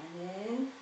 아멘.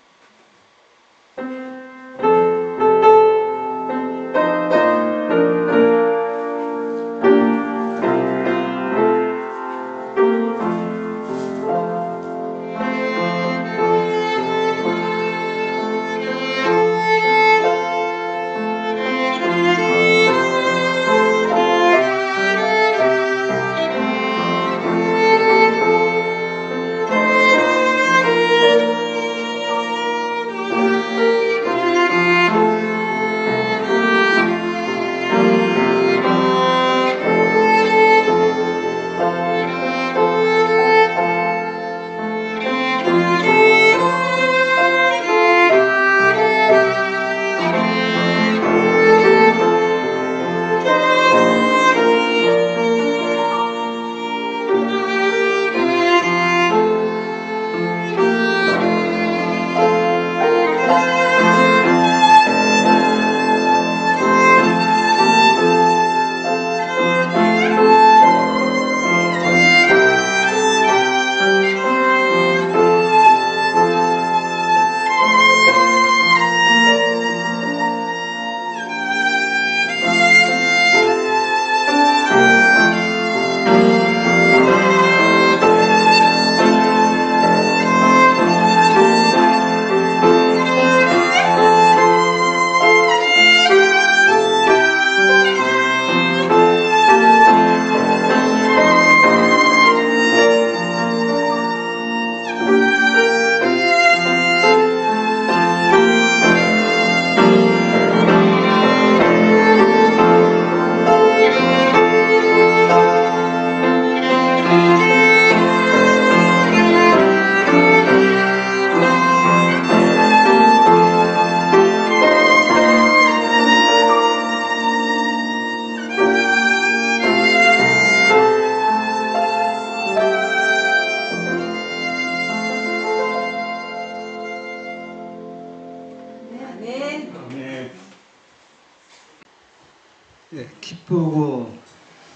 예, 기쁘고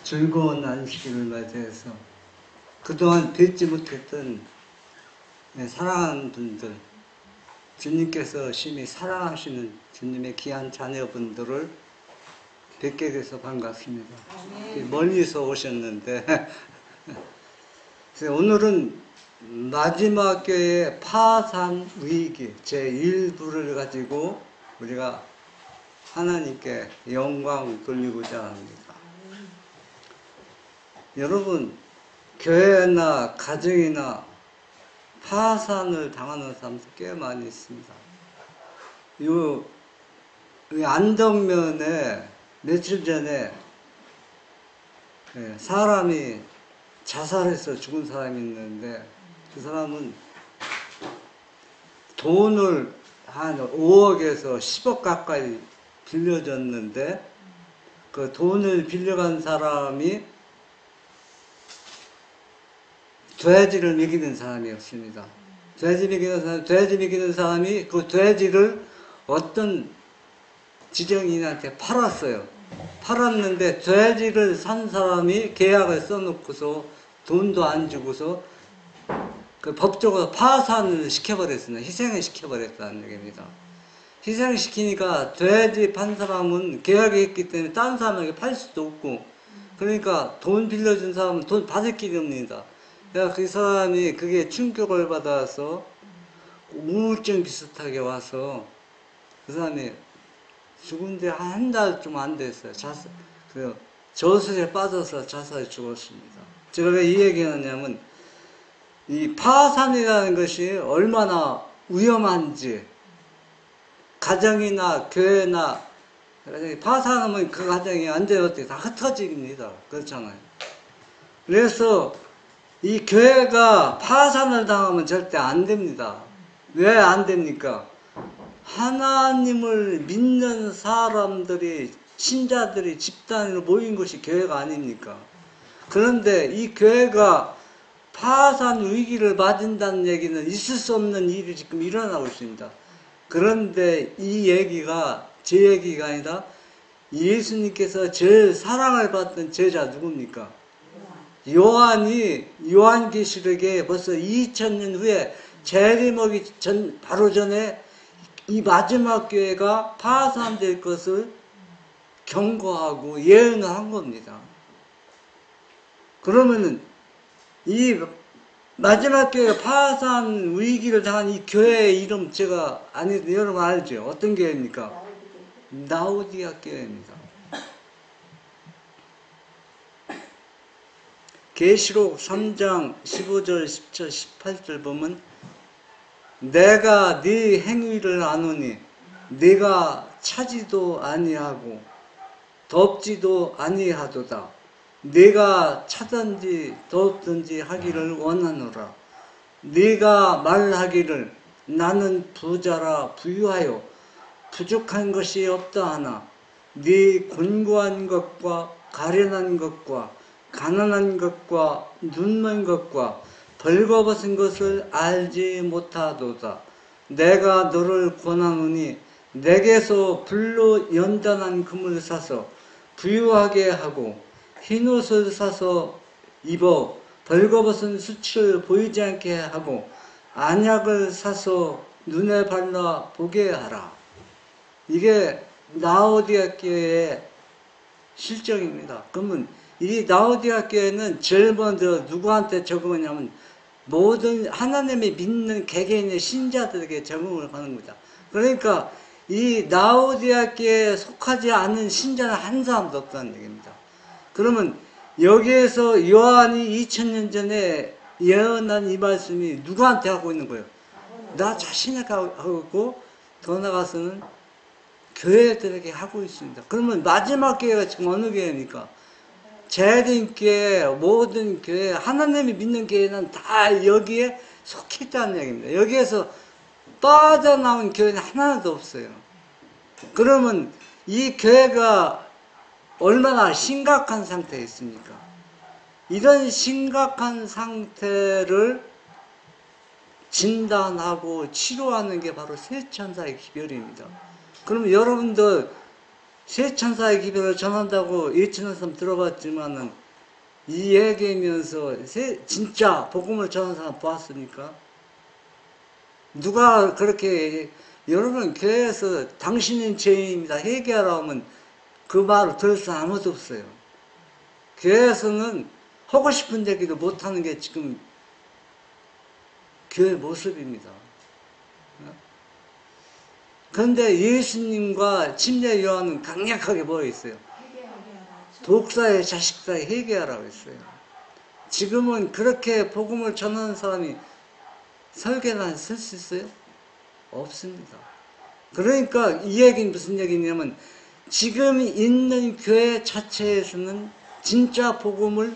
즐거운 안식일을 맞이해서 그동안 뵙지 못했던 사랑하는 분들, 주님께서 심히 사랑하시는 주님의 귀한 자녀분들을 뵙게 돼서 반갑습니다. 멀리서 오셨는데 오늘은 마지막 교회의 파산 위기 제1부를 가지고 우리가 하나님께 영광 돌리고자 합니다. 여러분, 교회나 가정이나 파산을 당하는 사람들 꽤 많이 있습니다. 이 안덕면에 며칠 전에 사람이 자살해서 죽은 사람이 있는데 그 사람은 돈을 한 5억에서 10억 가까이 빌려줬는데 그 돈을 빌려간 사람이 돼지를 먹이는 사람이었습니다. 돼지 먹이는 사람이 그 돼지를 어떤 지정인한테 팔았어요. 팔았는데 돼지를 산 사람이 계약을 써놓고서 돈도 안 주고서 그 법적으로 파산을 시켜버렸습니다. 희생을 시켜버렸다는 얘기입니다. 희생시키니까 돼지 판 사람은 계약이 있기 때문에 딴 사람에게 팔 수도 없고 그러니까 돈 빌려준 사람은 돈 받을 길이 없습니다. 그러니까 그 사람이 그게 충격을 받아서 우울증 비슷하게 와서 그 사람이 죽은 지 한 달 좀 안 됐어요. 저수지에 빠져서 자살해 죽었습니다. 제가 왜 이 얘기 하냐면 이 파산이라는 것이 얼마나 위험한지 가정이나 교회나 파산하면 그 가정이 완전히 어떻게 다 흩어집니다. 그렇잖아요. 그래서 이 교회가 파산을 당하면 절대 안 됩니다. 왜 안 됩니까? 하나님을 믿는 사람들이 신자들이 집단으로 모인 것이 교회가 아닙니까? 그런데 이 교회가 파산 위기를 맞은다는 얘기는 있을 수 없는 일이 지금 일어나고 있습니다. 그런데 이 얘기가 제 얘기가 아니라 예수님께서 제일 사랑을 받던 제자 누굽니까? 요한이 요한계시록에 벌써 2000년 후에 재림하기 바로 전에 이 마지막 교회가 파산될 것을 경고하고 예언을 한 겁니다. 그러면은 이 마지막 교회가 파산 위기를 당한 이 교회의 이름 제가 아니 여러분 알죠? 어떤 교회입니까? 라오디아 교회입니다. 계시록 3장 15절, 17절, 18절 보면 내가 네 행위를 아노니 네가 차지도 아니하고 덥지도 아니하도다. 네가 차든지 덥든지 하기를 원하노라. 네가 말하기를 나는 부자라 부유하여 부족한 것이 없다 하나 네 곤고한 것과 가련한 것과 가난한 것과 눈먼 것과 벌거벗은 것을 알지 못하도다. 내가 너를 권하노니 내게서 불로 연단한 금을 사서 부유하게 하고 흰옷을 사서 입어 벌거벗은 수치를 보이지 않게 하고 안약을 사서 눈에 발라 보게 하라. 이게 라오디아 교회의 실정입니다. 그러면 이 라오디아 교회는 제일 먼저 누구한테 적응하냐면 모든 하나님이 믿는 개개인의 신자들에게 적응을 하는 겁니다. 그러니까 이 라오디아 교회에 속하지 않은 신자는 한 사람도 없다는 얘기입니다. 그러면 여기에서 요한이 2000년 전에 예언한 이 말씀이 누구한테 하고 있는 거예요? 나 자신에게 하고 있고 더 나아가서는 교회들에게 하고 있습니다. 그러면 마지막 교회가 지금 어느 교회입니까? 재림교회, 모든 교회, 하나님이 믿는 교회는 다 여기에 속해 있다는 얘기입니다. 여기에서 빠져나온 교회는 하나도 없어요. 그러면 이 교회가 얼마나 심각한 상태에 있습니까? 이런 심각한 상태를 진단하고 치료하는 게 바로 세천사의 기별입니다. 그럼 여러분들 세천사의 기별을 전한다고 2000년 들어봤지만은 이 얘기하면서 진짜 복음을 전한 사람 보았습니까? 누가 그렇게 여러분 교회에서 당신은 죄인입니다 회개하라 하면 그 말을 들을 사람 아무도 없어요. 교회에서는 하고 싶은 얘기도 못하는 게 지금 교회 모습입니다. 그런데 예수님과 침례 요한은 강력하게 뭐가 있어요? 독사의 자식 사이 회개하라고 했어요. 지금은 그렇게 복음을 전하는 사람이 설계나 쓸 수 있어요? 없습니다. 그러니까 이 얘기는 무슨 얘기냐면 지금 있는 교회 자체에서는 진짜 복음을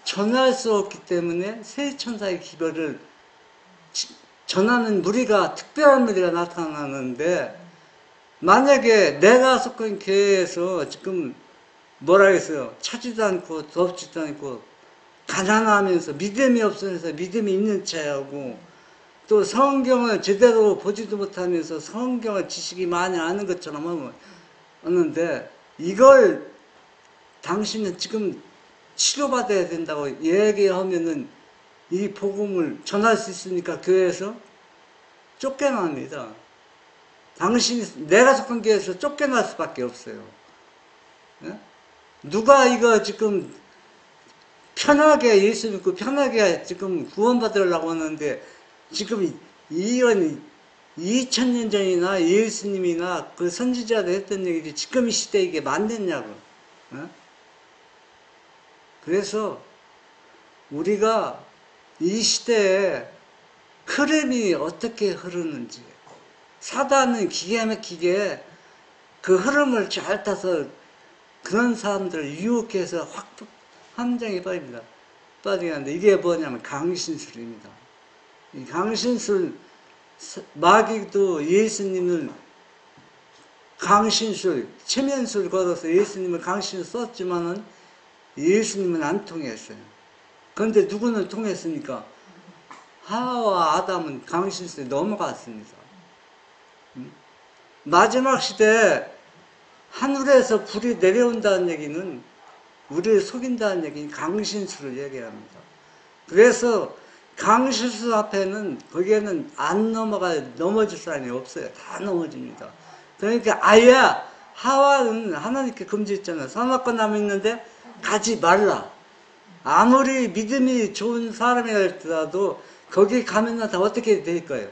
전할 수 없기 때문에 세천사의 기별을 전하는 무리가 특별한 무리가 나타나는데 만약에 내가 속한 교회에서 지금 뭐라 했어요? 차지도 않고 덥지도 않고 가난하면서 믿음이 없으면서 믿음이 있는 체하고 또 성경을 제대로 보지도 못하면서 성경을 지식이 많이 아는 것처럼 하는데 이걸 당신은 지금 치료받아야 된다고 얘기하면은 이 복음을 전할 수 있으니까 교회에서 쫓겨납니다. 당신이 내가 속한 교회에서 쫓겨날 수밖에 없어요. 예? 누가 이거 지금 편하게 예수 믿고 편하게 지금 구원받으려고 하는데 지금 이런 2000년 전이나 예수님이나 그 선지자들 했던 얘기들이 지금 이 시대에 이게 맞느냐고. 예? 그래서 우리가 이 시대에 흐름이 어떻게 흐르는지 사단은 기가 막히게 그 흐름을 잘 타서 그런 사람들을 유혹해서 확 함정에 빠집니다. 빠지게 하는데 이게 뭐냐면 강신술입니다. 이 강신술 마귀도 예수님을 강신술 체면술 걸어서 예수님을 강신을 썼지만은 예수님은 안 통했어요. 그런데 누구는 통했습니까? 하와와 아담은 강신술에 넘어갔습니다. 마지막 시대에 하늘에서 불이 내려온다는 얘기는 우리를 속인다는 얘기는 강신술을 얘기합니다. 그래서 강실수 앞에는 거기에는 안 넘어질 사람이 없어요. 다 넘어집니다. 그러니까 아예 하와는 하나님께 금지했잖아요. 선악과 나무 있는데 가지 말라. 아무리 믿음이 좋은 사람이랄지라도 거기 가면은 다 어떻게 될 거예요?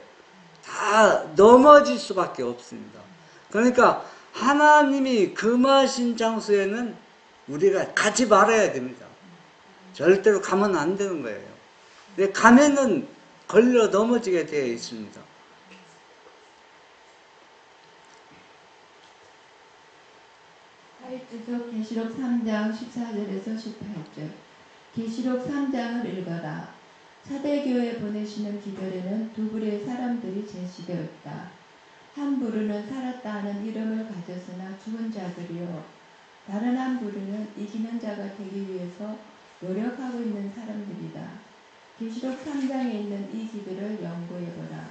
다 넘어질 수밖에 없습니다. 그러니까 하나님이 금하신 장소에는 우리가 가지 말아야 됩니다. 절대로 가면 안 되는 거예요. 근데 가면은 걸려 넘어지게 되어 있습니다. 하일주석 계시록 3장 14절에서 18절. 계시록 3장을 읽어라. 차대교회 보내시는 기별에는 두 부류의 사람들이 제시되었다. 한 부류는 살았다 하는 이름을 가졌으나 죽은 자들이요, 다른 한 부류는 이기는 자가 되기 위해서 노력하고 있는 사람들이다. 계시록 3장에 있는 이 기별을 연구해보라.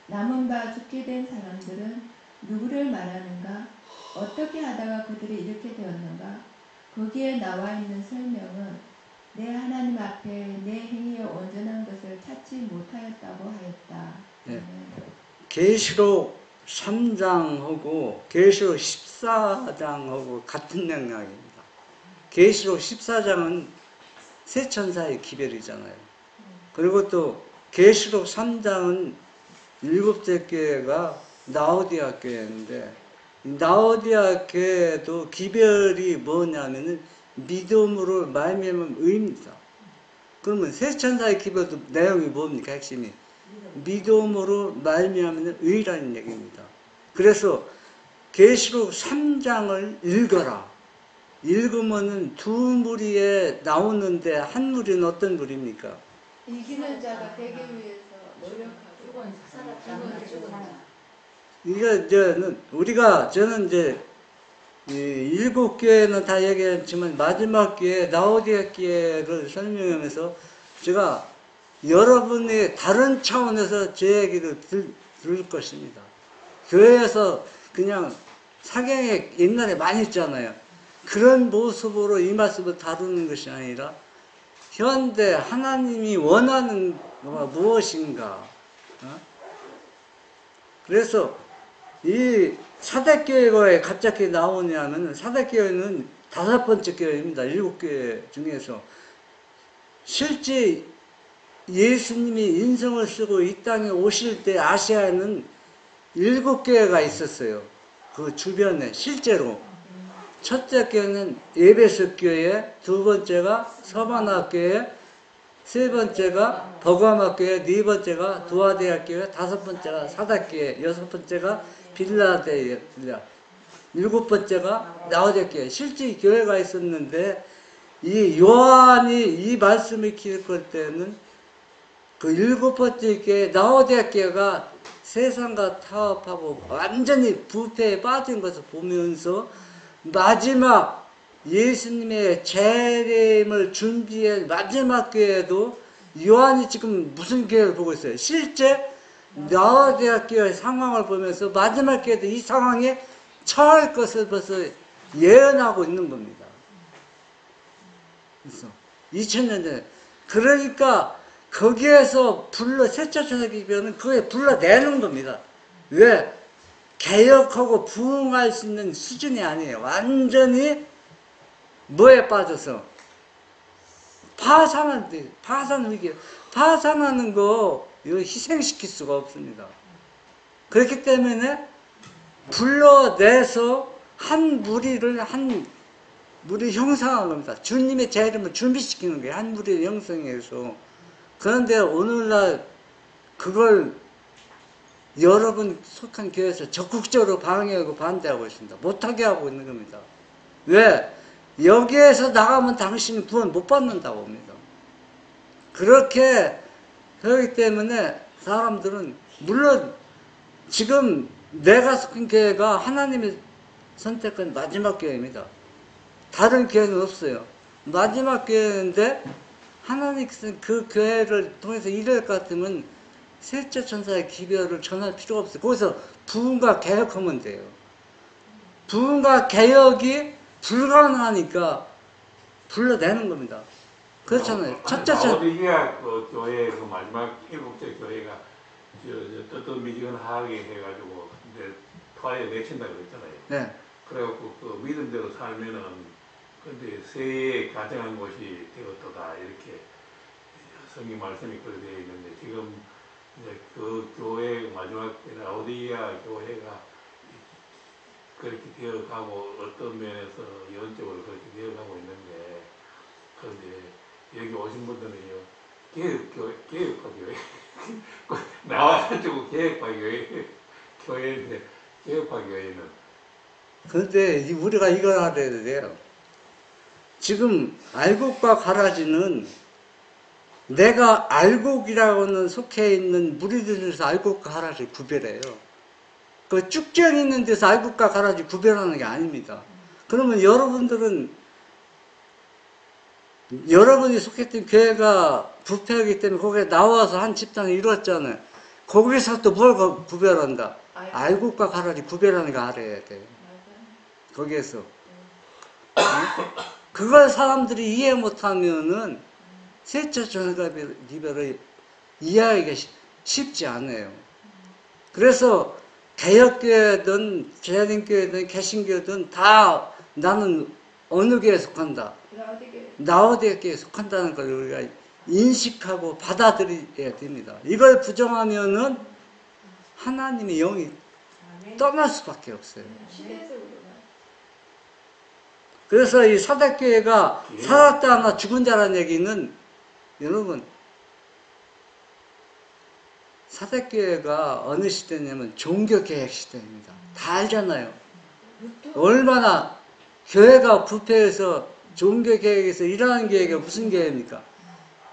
남은 바 죽게 된 사람들은 누구를 말하는가? 어떻게 하다가 그들이 이렇게 되었는가? 거기에 나와 있는 설명은 내 하나님 앞에 내 행위의 온전한 것을 찾지 못하였다고 하였다. 네. 계시록 3장하고 계시록 14장하고 같은 맥락입니다. 계시록 14장은 세 천사의 기별이잖아요. 그리고 또 계시록 3장은 일곱째 교회가 라오디아 교회인데, 라오디아 교회도 기별이 뭐냐면은 믿음으로 말미암은 의입니다. 그러면 세 천사의 기별도 내용이 뭡니까? 핵심이 믿음으로 말미암는 의라는 얘기입니다. 그래서 계시록 3장을 읽어라. 읽으면은 두 무리에 나오는데 한 무리는 어떤 무리입니까? 이기는 자가 되기 위해서 노력하고 살았다. 이거 저는 이제 일곱 교회는 다 얘기했지만 마지막 교회 라오디아 교회를 설명하면서 제가 여러분이 다른 차원에서 제 얘기를 들을 것입니다. 교회에서 그냥 사경에 옛날에 많이 있잖아요. 그런 모습으로 이 말씀을 다루는 것이 아니라 현대 하나님이 원하는 거가 무엇인가. 그래서 이 사대교회가 왜 갑자기 나오냐면, 사대교회는 5번째 교회입니다. 7교회 중에서. 실제 예수님이 인성을 쓰고 이 땅에 오실 때 아시아에는 7교회가 있었어요. 그 주변에 실제로. 첫째 교회는 에베소 교회, 두 번째가 서바나 교회, 세 번째가 버가마 교회, 네 번째가 두아데아 교회, 다섯 번째가 사다 교회, 여섯 번째가 빌라델피아, 일곱 번째가 라오디아 교회. 실제 교회가 있었는데 이 요한이 이 말씀을 기록할 때는 그 일곱 번째 교회 라오디아 교회가 세상과 타협하고 완전히 부패에 빠진 것을 보면서 마지막 예수님의 재림을 준비할 마지막 교회도 요한이 지금 무슨 교회를 보고 있어요? 실제 라오디아 교회 상황을 보면서 마지막 교회도 이 상황에 처할 것을 벌써 예언하고 있는 겁니다. 그래서 2000년 전에. 그러니까 거기에서 세차천사기별은 그게 불러내는 겁니다. 왜? 개혁하고 부흥할 수 있는 수준이 아니에요. 완전히 뭐에 빠져서 파산하는 거 이거 희생시킬 수가 없습니다. 그렇기 때문에 불러내서 한 무리 형성한 겁니다. 주님의 재림을 준비시키는 거예요. 한 무리를 형성해서. 그런데 오늘날 그걸 여러분 속한 교회에서 적극적으로 방해하고 반대하고 있습니다. 못하게 하고 있는 겁니다. 왜? 여기에서 나가면 당신은 구원 못 받는다고 합니다. 그렇기 때문에 사람들은, 물론 지금 내가 속한 교회가 하나님이 선택한 마지막 교회입니다. 다른 교회는 없어요. 마지막 교회인데 하나님께서 그 교회를 통해서 일할 것 같으면 셋째 천사의 기별을 전할 필요가 없어요. 거기서 부흥과 개혁하면 돼요. 부흥과 개혁이 불가능하니까 불러내는 겁니다. 그렇잖아요. 첫째, 라오디게아 그 교회 그 마지막 7째 교회가 뜨뜻미지근하게 해가지고 이제 토하에 맺힌다고 그랬잖아요. 네. 그래갖고 그 믿음대로 살면은 근데 새해 가정한 것이 되었도다 이렇게 성경 말씀이 그렇게 되어 있는데 지금 이제 그 교회 마지막 라오디게아 교회가 그렇게 되어가고 어떤 면에서 영적으로 그렇게 되어가고 있는데 그런데 여기 오신 분들은요 개혁파 교회 나와가지고 개혁파 교회인데 개혁파 교회는 그런데 우리가 이걸 알아야 돼요. 지금 알곡과 가라지는 내가 알곡이라고는 속해 있는 무리들에서 알곡과 가라지를 구별해요. 그 쭉정이 있는 데서 알곡과 가라지 구별하는 게 아닙니다. 그러면 여러분들은 여러분이 속했던 교회가 부패하기 때문에 거기에 나와서 한 집단을 이뤘잖아요. 거기서 또 뭘 구별한다? 알곡과 가라지 구별하는 거 알아야 돼요. 거기에서. 그걸 사람들이 이해 못하면은 세차 전가리별을 이해하기가 쉽지 않아요. 그래서 개혁교회든 재림교회든 개신교회든 다 나는 어느 교회에 속한다. 라오디게아에 속한다는 걸 우리가 인식하고 받아들여야 됩니다. 이걸 부정하면은 하나님의 영이 떠날 수밖에 없어요. 그래서 이 사대교회가 살았다나 죽은 자라는 얘기는 여러분 사대교회가 어느 시대냐면 종교개혁 시대입니다. 다 알잖아요. 얼마나 교회가 부패해서 종교개혁에서 일하는 교회가 무슨 교회입니까?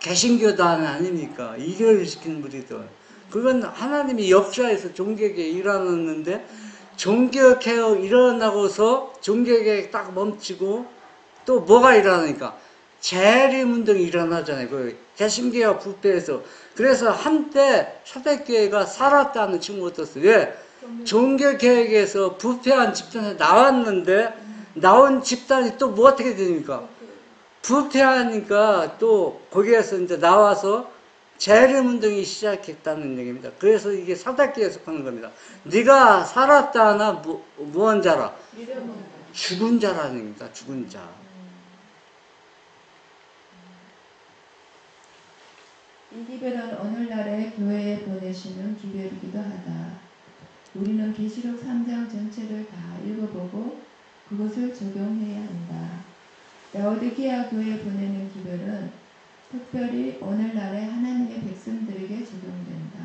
개신교단 아닙니까? 이교를 시키는 무리들. 그건 하나님이 역사에서 종교개혁 일어났는데 종교개혁 일어나고서 종교개혁 딱 멈추고 또 뭐가 일어나니까 재림운동이 일어나잖아요. 그 개신교회가 부패해서. 그래서 한때 사대교회가 살았다는 칭호 얻었어요. 왜? 종교개혁에서 부패한 집단에 나왔는데 나온 집단이 또 뭐 어떻게 됩니까? 부패하니까 또 거기에서 이제 나와서 재림운동이 시작했다는 얘기입니다. 그래서 이게 사대교회에 속하는 겁니다. 네가 살았다나 무언 자라? 죽은 자라는 얘기입니다. 죽은 자. 이 기별은 오늘날의 교회에 보내시는 기별이기도 하다. 우리는 계시록 3장 전체를 다 읽어보고 그것을 적용해야 한다. 라오디게아 교회에 보내는 기별은 특별히 오늘날의 하나님의 백성들에게 적용된다.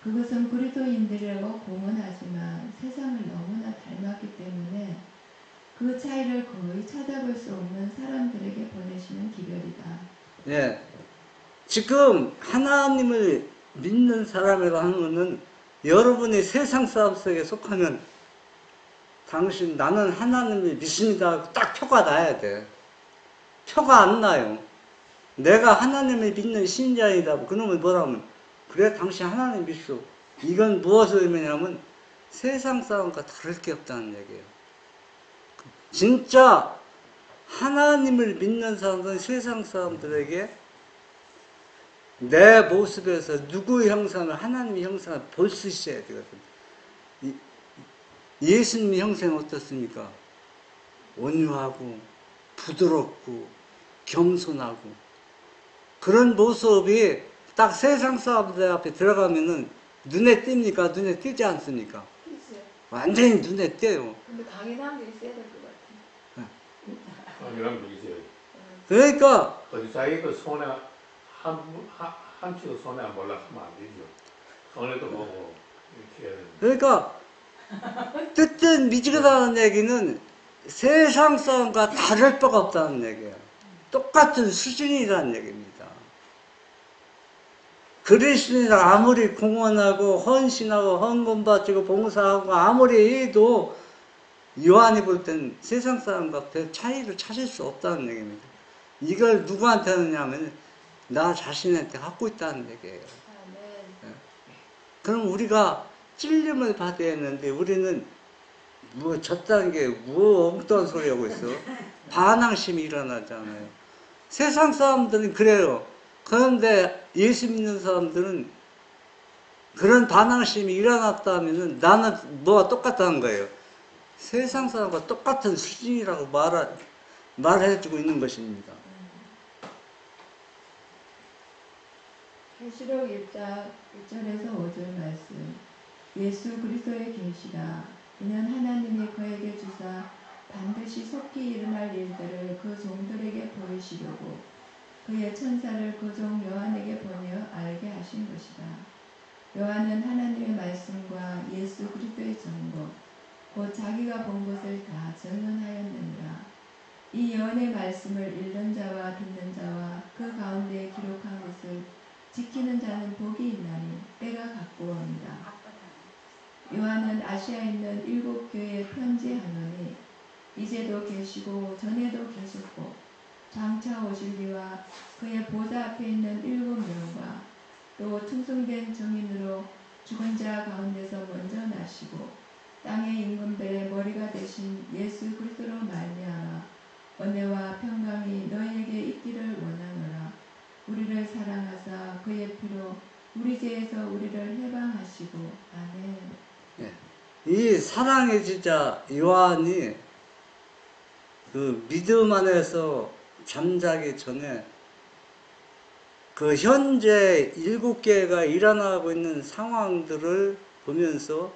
그것은 그리스도인들이라고 공언하지만 세상을 너무나 닮았기 때문에 그 차이를 거의 찾아볼 수 없는 사람들에게 보내시는 기별이다. 예. 지금 하나님을 믿는 사람이라고 하면은 여러분이 세상 사람 속에 속하면 당신 나는 하나님을 믿습니다. 딱 표가 나야 돼. 표가 안 나요. 내가 하나님을 믿는 신자이다. 그러면 뭐라면 그래 당신 하나님 믿소. 이건 무엇을 의미냐면 세상 사람과 다를 게 없다는 얘기예요. 진짜 하나님을 믿는 사람들은 세상 사람들에게 내 모습에서 누구의 형상을 하나님의 형상을 볼 수 있어야 되거든요. 예수님의 형상은 어떻습니까? 온유하고 부드럽고 겸손하고 그런 모습이 딱 세상 사람들 앞에 들어가면은 눈에 띕니까? 눈에 띄지 않습니까? 있어요. 완전히 눈에 띄어요. 근데 강인한 게 있어야 될 것 같아요. 강인한 게 있어요. 그러니까 자기 그 손에 한치도 손에 안 몰라 하면 안 되죠. 손에도 보고 이렇게 해야 되는데. 그러니까 뜨뜻미지근하다는 얘기는 세상 사람과 다를 바가 없다는 얘기예요. 똑같은 수준이라는 얘기입니다. 그리스도인을 아무리 공헌하고 헌신하고 헌금 바치고 봉사하고 아무리 해도 요한이 볼 땐 세상 사람과 별 차이를 찾을 수 없다는 얘기입니다. 이걸 누구한테 하느냐면 나 자신한테 갖고 있다는 얘기예요. 네. 그럼 우리가 찔림을 받아야 했는데 우리는 뭐 졌다는 게 뭐 엉뚱한 소리 하고 있어. 반항심이 일어나잖아요. 세상 사람들은 그래요. 그런데 예수 믿는 사람들은 그런 반항심이 일어났다면은 나는 뭐가 똑같다는 거예요. 세상 사람과 똑같은 수준이라고 말해주고 있는 것입니다. 계시록 1절에서 5절 말씀. 예수 그리스도의 계시라. 이는 하나님이 그에게 주사 반드시 속히 일어날 일들을 그 종들에게 보이시려고 그의 천사를 그 종 요한에게 보내어 알게 하신 것이다. 요한은 하나님의 말씀과 예수 그리스도의 정보 곧 자기가 본 것을 다 전언하였느니라. 이 예언의 말씀을 읽는 자와 듣는 자와 그 가운데 기록한 것을 지키는 자는 복이 있나니 때가 가까워옵니다. 요한은 아시아에 있는 7교회에 편지하노니 이제도 계시고 전에도 계셨고 장차 오실 이와 그의 보좌 앞에 있는 7명과 또 충성된 증인으로 죽은 자 가운데서 먼저 나시고 땅의 임금들의 머리가 되신 예수 그리스도로 말미암아 은혜와 평강이 너희에게 있기를 원하노라. 우리를 사랑하사 그의 피로 우리 죄에서 우리를 해방하시고 아멘. 이 사랑의 지자 요한이 그 믿음 안에서 잠자기 전에 그 현재 7개가 일어나고 있는 상황들을 보면서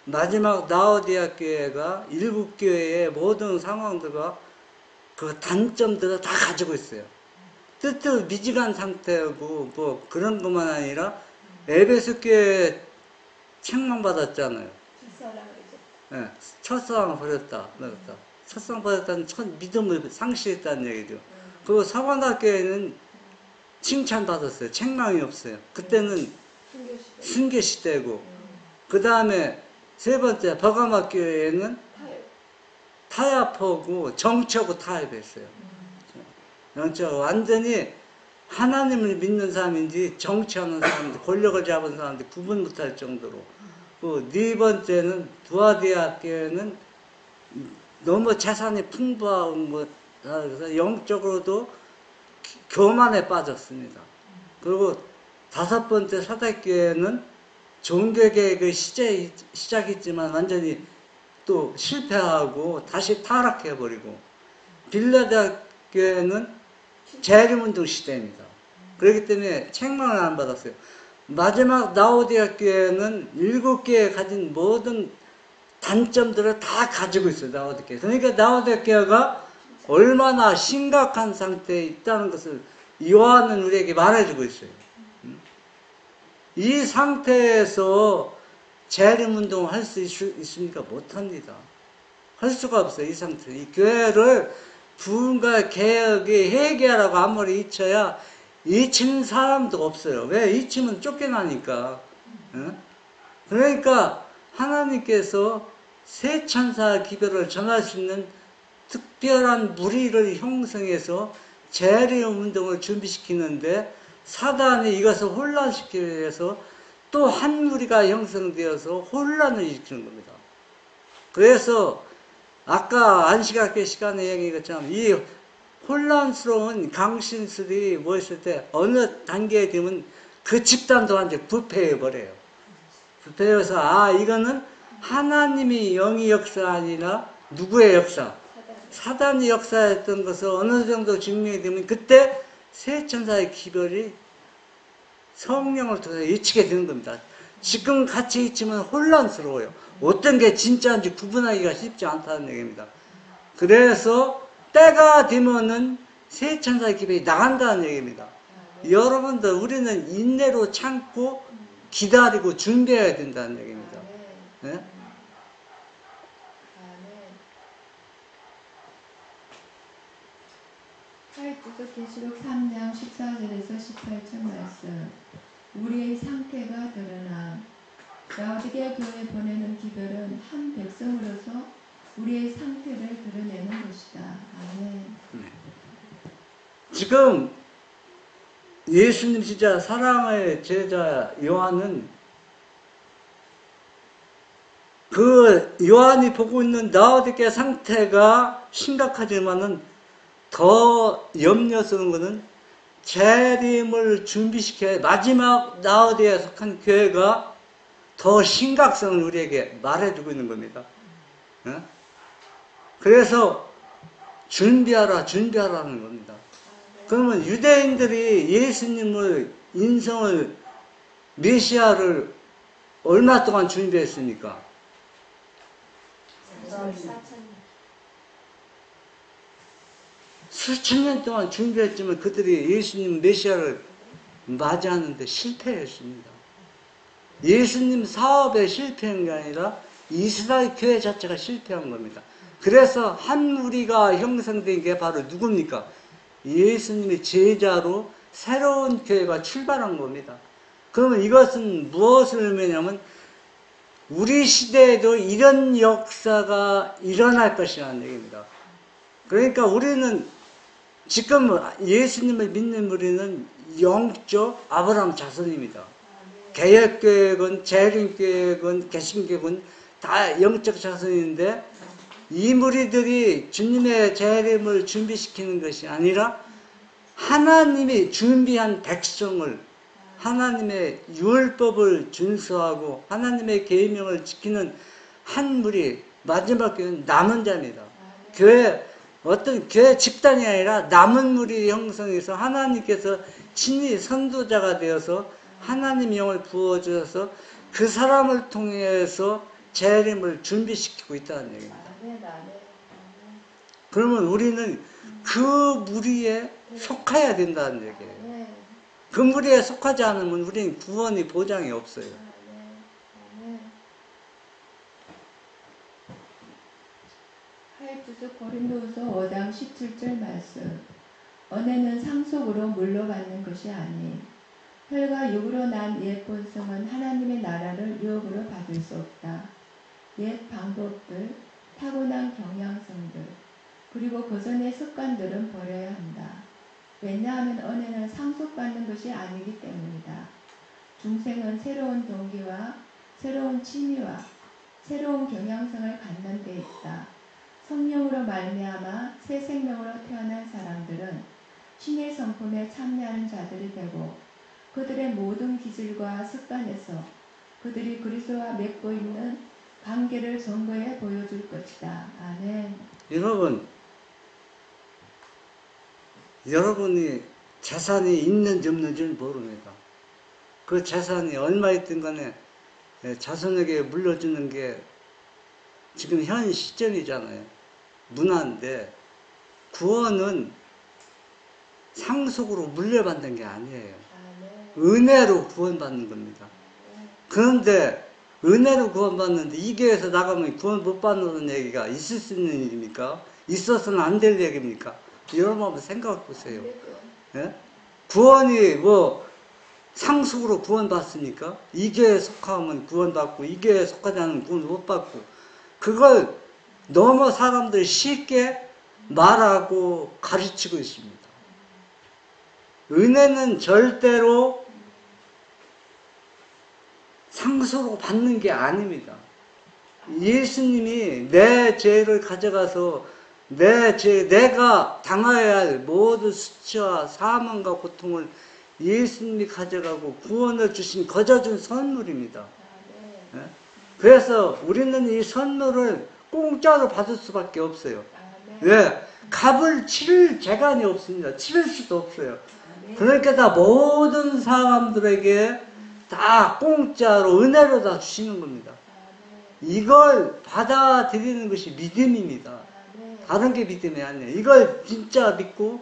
마지막 라오디아 교회가 7교회의 모든 상황들과 그 단점들을 다 가지고 있어요. 뜻을 미지간 상태고 뭐 그런 것만 아니라 에베소 교회 책망받았잖아요. 네, 첫사랑을 버렸다. 첫사랑 버렸다는 믿음을 상실했다는 얘기죠. 그리고 사관학 교회는 칭찬받았어요. 책망이 없어요. 그때는 순교시대고 그 다음에 세 번째 버가마 교회에는 타협하고 정치하고 타협했어요. 정치하고 완전히 하나님을 믿는 사람인지 정치하는 사람인지 권력을 잡은 사람인지 구분 못할 정도로. 네 번째는 두아디아 교회는 너무 재산이 풍부하고 그래서 영적으로도 교만에 빠졌습니다. 그리고 5번째 사대교회는 종교개혁의 시작이지만 완전히 또 실패하고 다시 타락해버리고 빌라델피아 교회는 재림운동 시대입니다. 그렇기 때문에 책망을 안 받았어요. 마지막 라오디아 교회는 7개에 가진 모든 단점들을 다 가지고 있어요. 라오디아. 그러니까 라오디아 교회가 얼마나 심각한 상태에 있다는 것을 요한은 우리에게 말해주고 있어요. 이 상태에서 재림운동을 할 수 있습니까? 못합니다. 할 수가 없어요. 이 상태. 이 교회를 부흥과 개혁의 회개하라고 아무리 잊혀야 잊히는 사람도 없어요. 왜? 잊히면 쫓겨나니까. 그러니까 하나님께서 새 천사 기별을 전할 수 있는 특별한 무리를 형성해서 재림운동을 준비시키는데 사단이 이것을 혼란시키기 위해서 또 한 무리가 형성되어서 혼란을 일으키는 겁니다. 그래서 아까 안식학교 시간에 얘기한 것처럼 이 혼란스러운 강신술이 모였을 때 어느 단계에 되면 그 집단도 완전히 부패해버려요. 부패해서 이거는 하나님이 영의 역사 아니라 누구의 역사? 사단이 역사했던 것을 어느 정도 증명이 되면 그때 새 천사의 기별이 성령을 통해서 잊히게 되는 겁니다. 지금 같이 잊히면 혼란스러워요. 어떤 게 진짜인지 구분하기가 쉽지 않다는 얘기입니다. 그래서 때가 되면은 새 천사의 기별이 나간다는 얘기입니다. 여러분들 우리는 인내로 참고 기다리고 준비해야 된다는 얘기입니다. 네? 하이프서 계시록 3장 14절에서 18절 말씀. 우리의 상태가 드러나 라오디게아 교회에 보내는 기별은 한 백성으로서 우리의 상태를 드러내는 것이다. 아멘. 지금 예수님 진짜 사랑의 제자 요한은 그 요한이 보고 있는 라오디게아 상태가 심각하지만은 더 염려 쓰는 것은 재림을 준비시켜야 마지막 라오디아에 속한 교회가 더 심각성을 우리에게 말해주고 있는 겁니다. 그래서 준비하라는 겁니다. 그러면 유대인들이 예수님을 인성을 메시아를 얼마 동안 준비했습니까? 수천 년 동안 준비했지만 그들이 예수님 메시아를 맞이하는데 실패했습니다. 예수님 사업에 실패한 게 아니라 이스라엘 교회 자체가 실패한 겁니다. 그래서 한 무리가 형성된 게 바로 누굽니까? 예수님의 제자로 새로운 교회가 출발한 겁니다. 그러면 이것은 무엇을 의미하냐면 우리 시대에도 이런 역사가 일어날 것이라는 얘기입니다. 그러니까 우리는 지금 예수님을 믿는 우리는 영적 아브라함 자손입니다. 개혁교회건 재림교회건 개신교회건 다 영적 자손인데 이 무리들이 주님의 재림을 준비시키는 것이 아니라 하나님이 준비한 백성을 하나님의 율법을 준수하고 하나님의 계명을 지키는 한 무리 마지막 교회는 남은 자입니다. 어떤 교회 집단이 아니라 남은 무리 형성해서 하나님께서 친히 선도자가 되어서 하나님 영을 부어주셔서 그 사람을 통해서 재림을 준비시키고 있다는 얘기입니다. 그러면 우리는 그 무리에 속해야 된다는 얘기예요. 그 무리에 속하지 않으면 우리는 구원이 보장이 없어요. 하이투스 고린도후서 5장 17절 말씀. 언어는 상속으로 물려받는 것이 아니 혈과 육으로 난 옛 본성은 하나님의 나라를 유업으로 받을 수 없다. 옛 방법들, 타고난 경향성들, 그리고 그전의 습관들은 버려야 한다. 왜냐하면 언어는 상속받는 것이 아니기 때문이다. 중생은 새로운 동기와 새로운 취미와 새로운 경향성을 갖는 데 있다. 성령으로 말미암아 새 생명으로 태어난 사람들은 신의 성품에 참여하는 자들이 되고 그들의 모든 기질과 습관에서 그들이 그리스도와 맺고 있는 관계를 증거해 보여줄 것이다. 아멘. 여러분이 재산이 있는지 없는지를 모릅니다. 그 재산이 얼마 있든 간에 자손에게 물려주는 게 지금 현 시점이잖아요. 문화인데 구원은 상속으로 물려받는 게 아니에요. 은혜로 구원받는 겁니다. 그런데 은혜로 구원받는데 이 교회에서 나가면 구원 못 받는 얘기가 있을 수 있는 일입니까? 있어서는 안 될 얘기입니까? 여러분 한번 생각해 보세요. 예? 구원이 상속으로 구원받습니까? 이 교회에 속하면 구원받고 이 교회에 속하지 않으면 구원 못 받고 그걸 너무 사람들이 쉽게 말하고 가르치고 있습니다. 은혜는 절대로 상속으로 받는 게 아닙니다. 예수님이 내 죄를 가져가서 내가 당해야 할 모든 수치와 사망과 고통을 예수님이 가져가고 구원을 주신 거저준 선물입니다. 그래서 우리는 이 선물을 공짜로 받을 수밖에 없어요. 왜? 값을 치를 재간이 없습니다. 치를 수도 없어요. 그러니까 다 모든 사람들에게 다 공짜로 은혜로 다 주시는 겁니다. 이걸 받아들이는 것이 믿음입니다. 다른 게 믿음이 아니에요. 이걸 진짜 믿고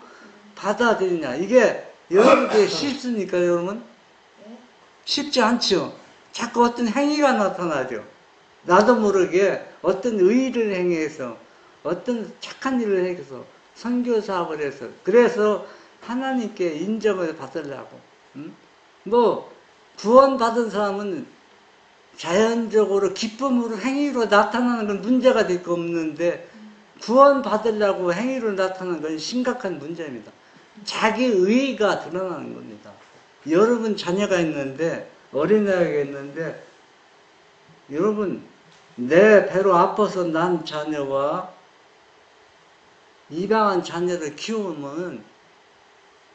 받아들이냐. 이게 여러분께 쉽습니까, 여러분? 쉽지 않죠. 자꾸 어떤 행위가 나타나죠. 나도 모르게 어떤 의의를 행해서 어떤 착한 일을 해서 선교 사업을 해서 그래서 하나님께 인정을 받으려고 구원받은 사람은 자연적으로 기쁨으로 행위로 나타나는 건 문제가 될 거 없는데 구원받으려고 행위로 나타나는 건 심각한 문제입니다. 자기 의의가 드러나는 겁니다. 여러분 자녀가 있는데 어린아이가 있는데 여러분 내 배로 아파서 난 자녀와 입양한 자녀를 키우면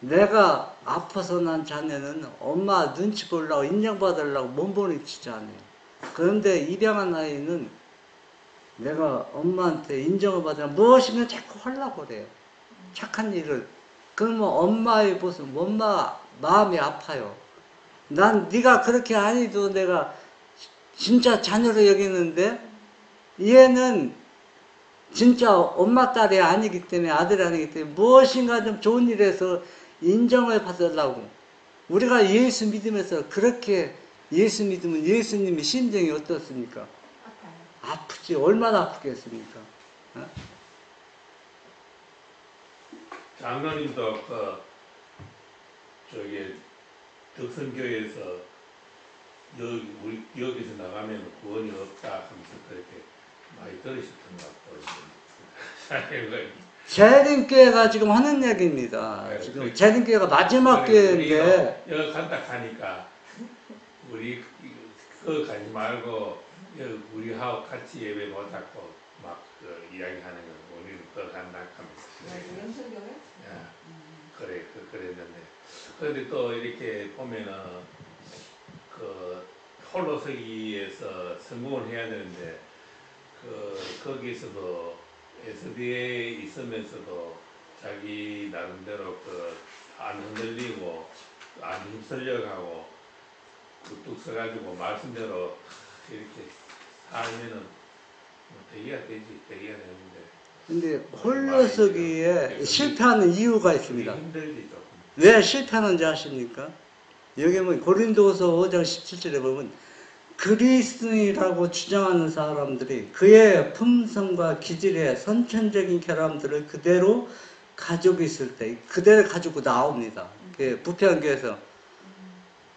내가 아파서 난 자녀는 엄마 눈치 보려고 인정받으려고 몸부림치지 않아요. 그런데 입양한 아이는 내가 엄마한테 인정을 받으면 무엇이면 자꾸 하려고 그래요. 착한 일을. 그러면 엄마의 모습, 엄마 마음이 아파요. 난 네가 그렇게 안 해도 내가 진짜 자녀로 여기는데 얘는 진짜 엄마 딸이 아니기 때문에 아들이 아니기 때문에 무엇인가 좀 좋은 일에서 인정을 받으려고 우리가 예수 믿으면서 그렇게 예수 믿으면 예수님의 심정이 어떻습니까? 아프지. 얼마나 아프겠습니까? 어? 장로님도 저기 덕성교회에서 우리 여기서 나가면 구원이 없다 하면서 그렇게 많이 들으셨던 것 같고 재림교회가 지금 하는 얘기입니다. 네, 지금 재림교회가 마지막 교회인데 여기 간다 하니까 우리 그 가지 말고 우리하고 같이 예배 못하고 막 이야기하는 거 우리는 그 간다 하면서 영천교회? 그래 그랬는데 그런데 또 이렇게 보면은 홀로 서기에서 성공을 해야 되는데 거기서도 SD에 있으면서도 자기 나름대로 안 흔들리고 안 휩쓸려가고 뚝 서가지고 말씀대로 이렇게 살면은 되기가 되는데. 근데 홀로서기에 실패하는 이유가 있습니다. 힘들지 조금. 왜 실패하는지 아십니까? 여기 보면 고린도후서 5장 17절에 보면 그리스도인이라고 주장하는 사람들이 그의 품성과 기질의 선천적인 결함들을 그대로 가지고 있을 때 그대로 가지고 나옵니다. 부평교에서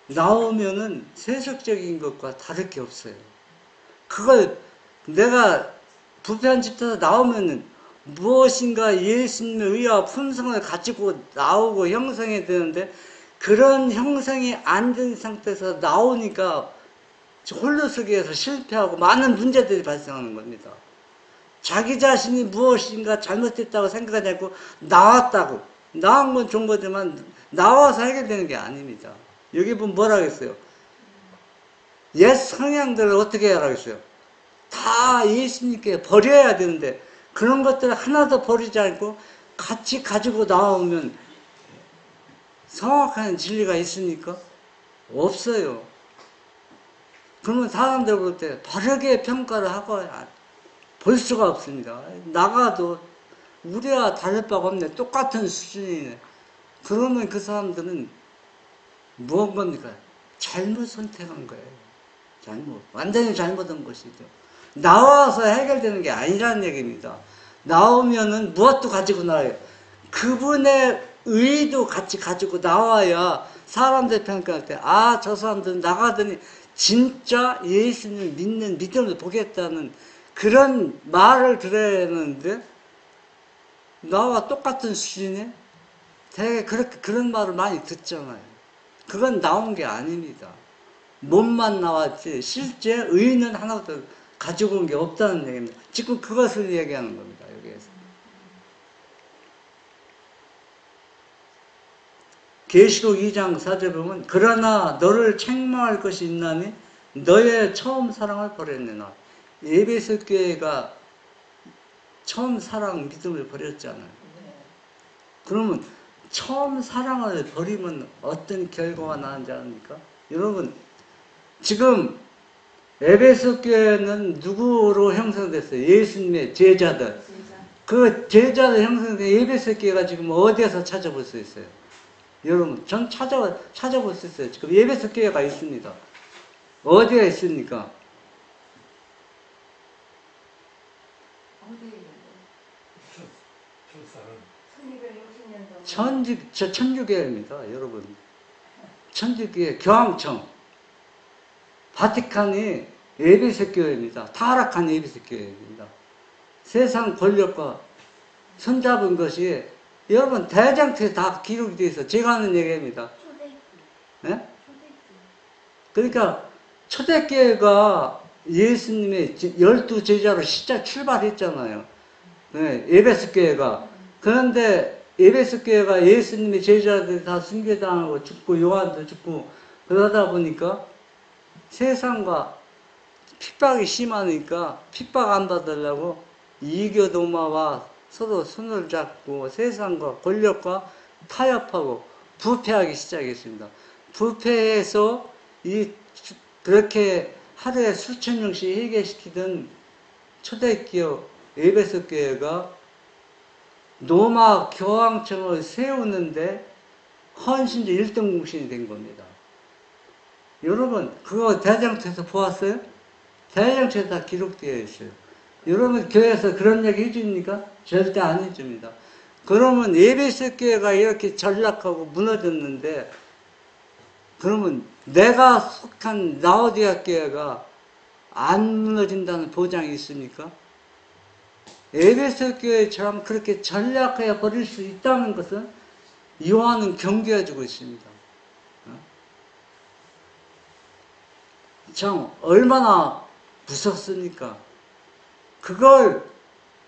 나오면은 세속적인 것과 다를 게 없어요. 그걸 내가 부패한 집에서 나오면은 무엇인가 예수님의 의와 품성을 가지고 나오고 형성해야 되는데 그런 형성이 안 된 상태에서 나오니까 홀로서기에서 실패하고 많은 문제들이 발생하는 겁니다. 자기 자신이 무엇인가 잘못했다고 생각하지 않고 나왔다고. 나온 건 좋은 거지만 나와서 해결되는 게 아닙니다. 여기 보면 뭐라 그랬어요? 옛 성향들을 어떻게 하라고 했어요? 다 예수님께 버려야 되는데 그런 것들을 하나도 버리지 않고 같이 가지고 나오면 성악한 진리가 있습니까? 없어요. 그러면 사람들 볼 때 바르게 평가를 하고 볼 수가 없습니다. 나가도 우리와 다를 바가 없네. 똑같은 수준이네. 그러면 그 사람들은 무언 겁니까? 잘못 선택한 거예요. 완전히 잘못한 것이죠. 나와서 해결되는 게 아니라는 얘기입니다. 나오면은 무엇도 가지고 나와요. 그분의 의도 같이 가지고 나와야 사람들 평가할 때, 저 사람들은 나가더니 진짜 예수님을 믿는 믿음을 보겠다는 그런 말을 들어야 하는데, 나와 똑같은 수준에 되게 그런 말을 많이 듣잖아요. 그건 나온 게 아닙니다. 몸만 나왔지, 실제 의는 하나도 가지고 온 게 없다는 얘기입니다. 지금 그것을 얘기하는 겁니다, 여기에서. 계시록 2장 4절 보면 그러나 너를 책망할 것이 있나니 너의 처음 사랑을 버렸느냐. 에베소 교회가 처음 사랑 믿음을 버렸잖아요. 그러면 처음 사랑을 버리면 어떤 결과가 나는지 아십니까? 여러분 지금 에베소 교회는 누구로 형성됐어요? 예수님의 제자들. 그 제자들 형성된 에베소 교회가 지금 어디에서 찾아볼 수 있어요? 여러분, 전 찾아볼 수 있어요. 지금 에베소 교회가 있습니다. 어디에 있습니까? 천주교회입니다, 여러분. 천주교회 교황청. 바티칸이 에베소 교회입니다. 타락한 에베소 교회입니다. 세상 권력과 손잡은 것이 여러분 대장터에 다 기록이 되어 있어. 제가 하는 얘기입니다. 네? 그러니까 초대교회가 예수님의 12 제자로 출발했잖아요. 네, 에베소 교회가. 그런데 에베소 교회가 예수님의 제자들이 다 순교당하고 죽고 요한도 죽고 그러다 보니까 세상과 핍박이 심하니까 핍박 안 받으려고 이교도마와 서로 손을 잡고 세상과 권력과 타협하고 부패하기 시작했습니다. 부패해서 그렇게 하루에 수천 명씩 회개시키던 초대교회 에베소 교회가 로마 교황청을 세우는데 헌신주 1등 공신이 된 겁니다. 여러분 그거 대장초에서 보았어요? 대장초에 다 기록되어 있어요. 여러분 교회에서 그런 얘기 해줍니까? 절대 안 해줍니다. 그러면 에베소 교회가 이렇게 전락하고 무너졌는데 그러면 내가 속한 라오디아 교회가 안 무너진다는 보장이 있습니까? 에베소 교회처럼 그렇게 전락해 버릴 수 있다는 것은 요한은 경계해주고 있습니다. 참 얼마나 무섭습니까? 그걸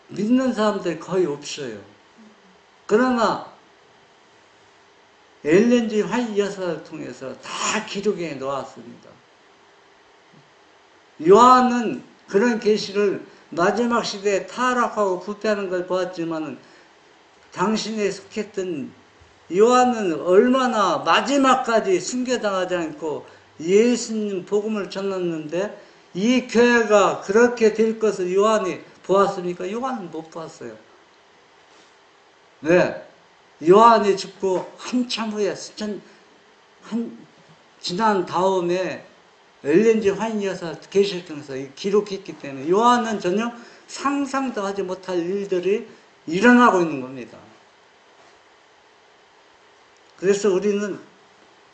믿는 사람들이 거의 없어요. 그러나 엘렌 G 화이트 여사를 통해서 다 기록에 놓았습니다. 요한은 그런 계시를 마지막 시대에 타락하고 부패하는 걸 보았지만 당신에 속했던 요한은 얼마나 마지막까지 순교당하지 않고 예수님 복음을 전했는데 이 교회가 그렇게 될 것을 요한이 보았습니까? 요한은 못 봤어요. 왜? 요한이 죽고 한참 후에 지난 다음에 엘렌 G 화이트 여사 계시를 통해서 기록했기 때문에 요한은 전혀 상상도 하지 못할 일들이 일어나고 있는 겁니다. 그래서 우리는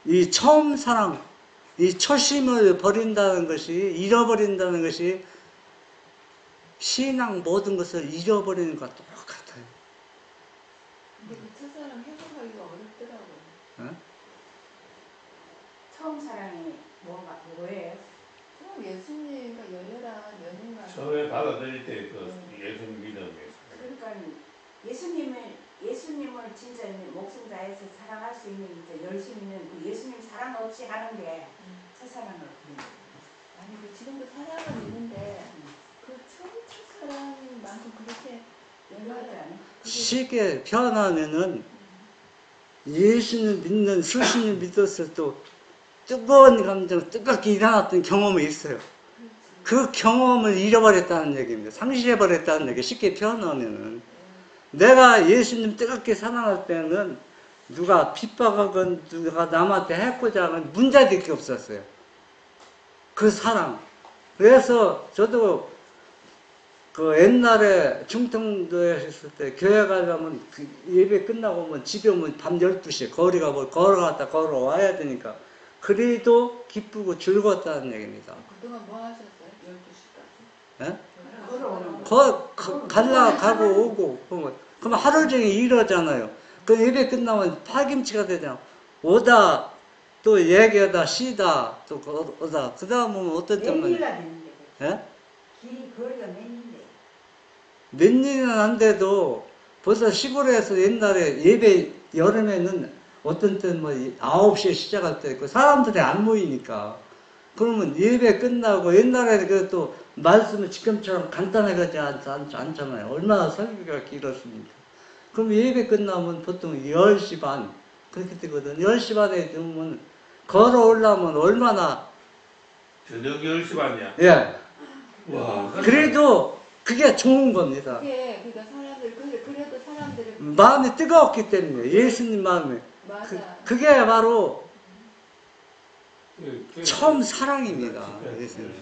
이 처음 사랑, 이 초심을 버린다는 것이, 잃어버린다는 것이 신앙 모든 것을 잃어버리는 것과 똑같아요. 근데 그 첫사랑 회복하기가 어렵더라고요. 어? 처음 사랑이 뭐예요? 그럼 예수님과 열려라 연인과 처음에 받아들일 때 그 예수님 믿음이에요. 그러니까 예수님을 진짜 목숨 다해서 사랑할 수 있는 이제 열심히 있는 그 예수님 사랑 없이 하는 게 첫사랑을 부르는 아니 그 지금도 사랑은 있는데 그 처음 첫사랑만큼 그렇게 열려라 거예요. 시계 변하면은 예수님 믿는 수십 년 믿었을 때 뜨거운 감정, 뜨겁게 일어났던 경험이 있어요. 그 경험을 잃어버렸다는 얘기입니다. 상실해버렸다는 얘기. 쉽게 표현하면은 내가 예수님 뜨겁게 사랑할 때는 누가 핍박하건 누가 남한테 해코자 하건 문제될 게 없었어요. 그 사랑. 그래서 저도 그 옛날에 충청도에 있을 때 교회 가려면 그 예배 끝나고 오면 집에 오면 밤 12시에 거리가 뭐 걸어갔다 걸어와야 되니까 그래도 기쁘고 즐거웠다는 얘기입니다. 그동안 뭐 하셨어요? 12시까지? 예? 걸어오는 거. 갈라 가고 오고 그러면 하루 종일 이러잖아요. 그 예배 끝나면 파김치가 되잖아. 오다 또 얘기하다 쉬다 또 오다 그 다음은 어떤 때면 맨일가 되는데 예? 길이 거리가 맨인데 몇 년은 안 돼도 벌써 시골에서 옛날에 예배 여름에는 어떤 때는 뭐 9시에 시작할 때 있고 사람들이 안 모이니까 그러면 예배 끝나고 옛날에 그또 말씀을 지금처럼 간단하게 하지 않잖아요. 얼마나 설교가 길었습니까? 그럼 예배 끝나면 보통 10시 반 그렇게 되거든. 10시 반에 되면 걸어 올라오면 얼마나 저녁 10시 반이야. 예. 와. 그래도 그게 좋은 겁니다. 그게 그러니까 사람들 그래도 사람들이 마음이 뜨거웠기 때문에 예수님 마음에 맞아. 그게 바로 처음 사랑입니다. 예수님.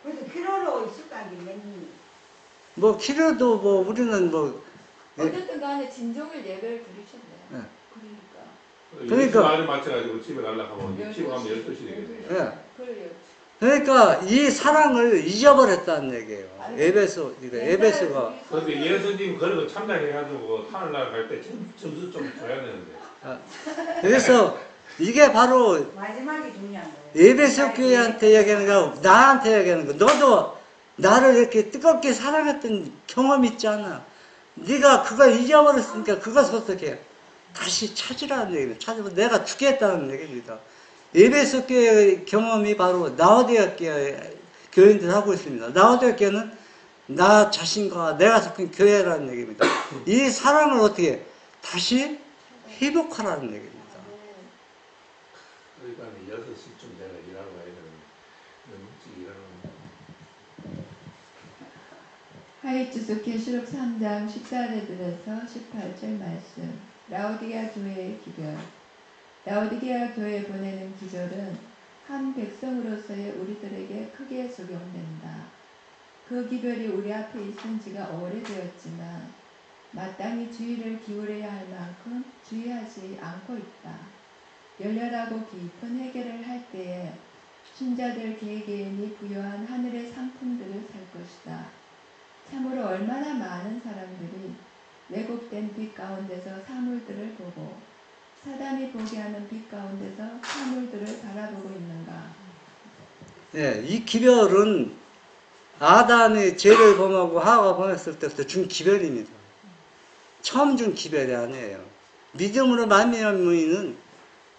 그래서 필요로 있었다는 게 맨이 뭐 키로도 뭐 우리는 뭐 어쨌든 간에 진정을 예배를 드리셨네요. 예. 그러니까. 그러니까- 말을 맞춰가지고 집에 가려고 하면 집에 가면 12시 되겠네. 예. 그래요. 그러니까 이 사랑을 잊어버렸다는 얘기예요. 에베소가 그런데 예수님 그런 거 참작해가지고 하늘나라 갈 때 점수 좀 줘야 되는데. 그래서 이게 바로 마지막이 중요한 거예요. 에베소 교회한테 얘기하는 거 나한테 얘기하는 거 너도 나를 이렇게 뜨겁게 사랑했던 경험 있지 않아? 네가 그걸 잊어버렸으니까 그것을 어떻게 다시 찾으라는 얘기입니다. 찾으면 내가 주겠다는 얘기입니다. 에베소 교회의 경험이 바로 라오디게아 교인들 하고 있습니다. 라오디게아 교회는 나 자신과 내가 속한 교회라는 얘기입니다. 이 사랑을 어떻게 다시 회복하라는 얘기입니다. 그러니까 6시쯤 내가 일하러 가야 되는데 너무 일찍 일하는 하이투스 계시록 3장 14절에서 18절 말씀. 라오디게아 교회의 기별. 라오디게아 교회에 보내는 기별은 한 백성으로서의 우리들에게 크게 적용된다. 그 기별이 우리 앞에 있은 지가 오래되었지만 마땅히 주의를 기울여야 할 만큼 주의하지 않고 있다. 열렬하고 깊은 해결을 할 때에 신자들 개개인이 부여한 하늘의 상품들을 살 것이다. 참으로 얼마나 많은 사람들이 왜곡된 빛 가운데서 사물들을 보고 사단이 보게 하는 빛 가운데서 사물들을 바라보고 있는가. 네, 이 기별은 아담이 죄를 범하고 하와가 범했을 때부터 준 기별입니다. 처음 준 기별이 아니에요. 믿음으로 만민은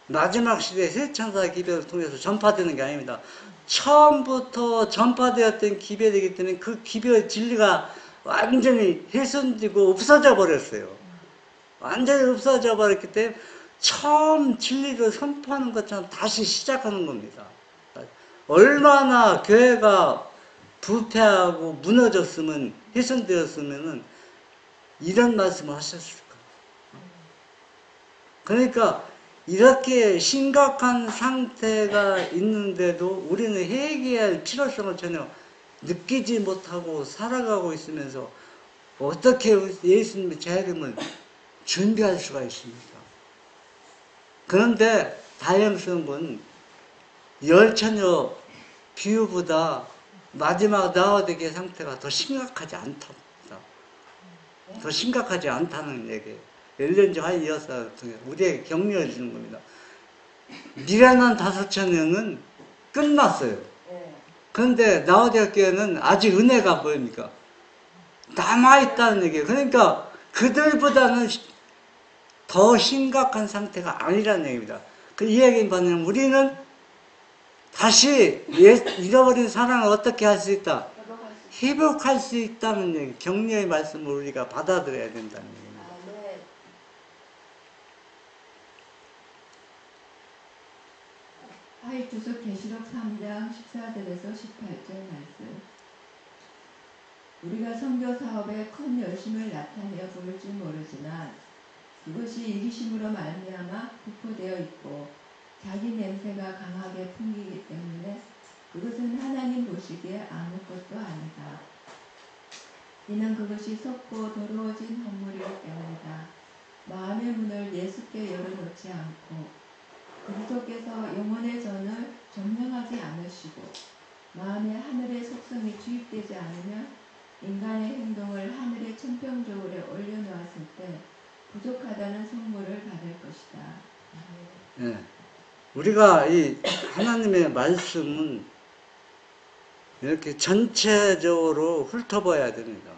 마지막 시대의 새 천사의 기별을 통해서 전파되는 게 아닙니다. 처음부터 전파되었던 기별이기 때문에 그 기별의 진리가 완전히 훼손되고 없어져 버렸어요. 완전히 없어져 버렸기 때문에 처음 진리를 선포하는 것처럼 다시 시작하는 겁니다. 얼마나 교회가 부패하고 무너졌으면, 훼손되었으면 이런 말씀을 하셨을까. 그러니까 이렇게 심각한 상태가 있는데도 우리는 회개할 필요성을 전혀 느끼지 못하고 살아가고 있으면서 어떻게 예수님의 재림을 준비할 수가 있습니까? 그런데 다행스러운 건 열처녀 비유보다 마지막 라오디게아 상태가 더 심각하지 않답니다. 더 심각하지 않다는 얘기예요. 1년 전 한 여사를 통해 우리에게 격려해 주는 겁니다. 미련한 5처녀는 끝났어요. 그런데 라오디게아 교회는 아직 은혜가 보입니까? 남아있다는 얘기예요. 그러니까 그들보다는 더 심각한 상태가 아니라는 얘기입니다. 이 얘기는 뭐냐면 우리는 다시 잃어버린 사랑을 어떻게 할 수 있다? 회복할 수 있다는 얘기, 격려의 말씀을 우리가 받아들여야 된다는 얘기입니다. 하이투스 계시록 3장 14절에서 18절 말씀. 우리가 선교 사업에 큰 열심을 나타내어 보일지 모르지만 그것이 이기심으로 말미암아 부포되어 있고 자기 냄새가 강하게 풍기기 때문에 그것은 하나님 보시기에 아무것도 아니다. 이는 그것이 썩고 더러워진 헌물이기 때문이다. 마음의 문을 예수께 열어놓지 않고 그리스도께서 영혼의 전을 점령하지 않으시고 마음에 하늘의 속성이 주입되지 않으면 인간의 행동을 하늘의 천평저울에 올려놓았을 때 부족하다는 선물을 받을 것이다. 네. 우리가 이 하나님의 말씀은 이렇게 전체적으로 훑어봐야 됩니다.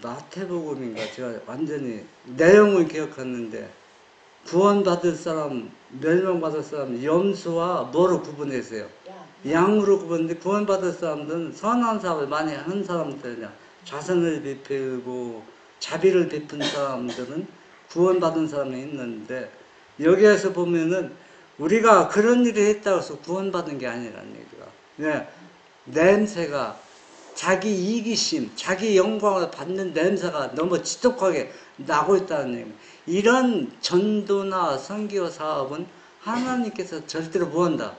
마태복음인가 제가 완전히 내용을 기억하는데 구원받을 사람, 멸망받을 사람, 염소와 뭐로 구분했어요? 양으로 구분했는데 구원받을 사람들은 선한 사업을 많이 하는 사람들이냐, 자선을 베풀고 자비를 베푼 사람들은 구원받은 사람이 있는데 여기에서 보면은 우리가 그런 일을 했다고 해서 구원받은 게 아니라는 얘기가. 네, 냄새가 자기 이기심, 자기 영광을 받는 냄새가 너무 지독하게 나고 있다는 얘기입니다. 이런 전도나 선교 사업은 하나님께서 절대로 무한다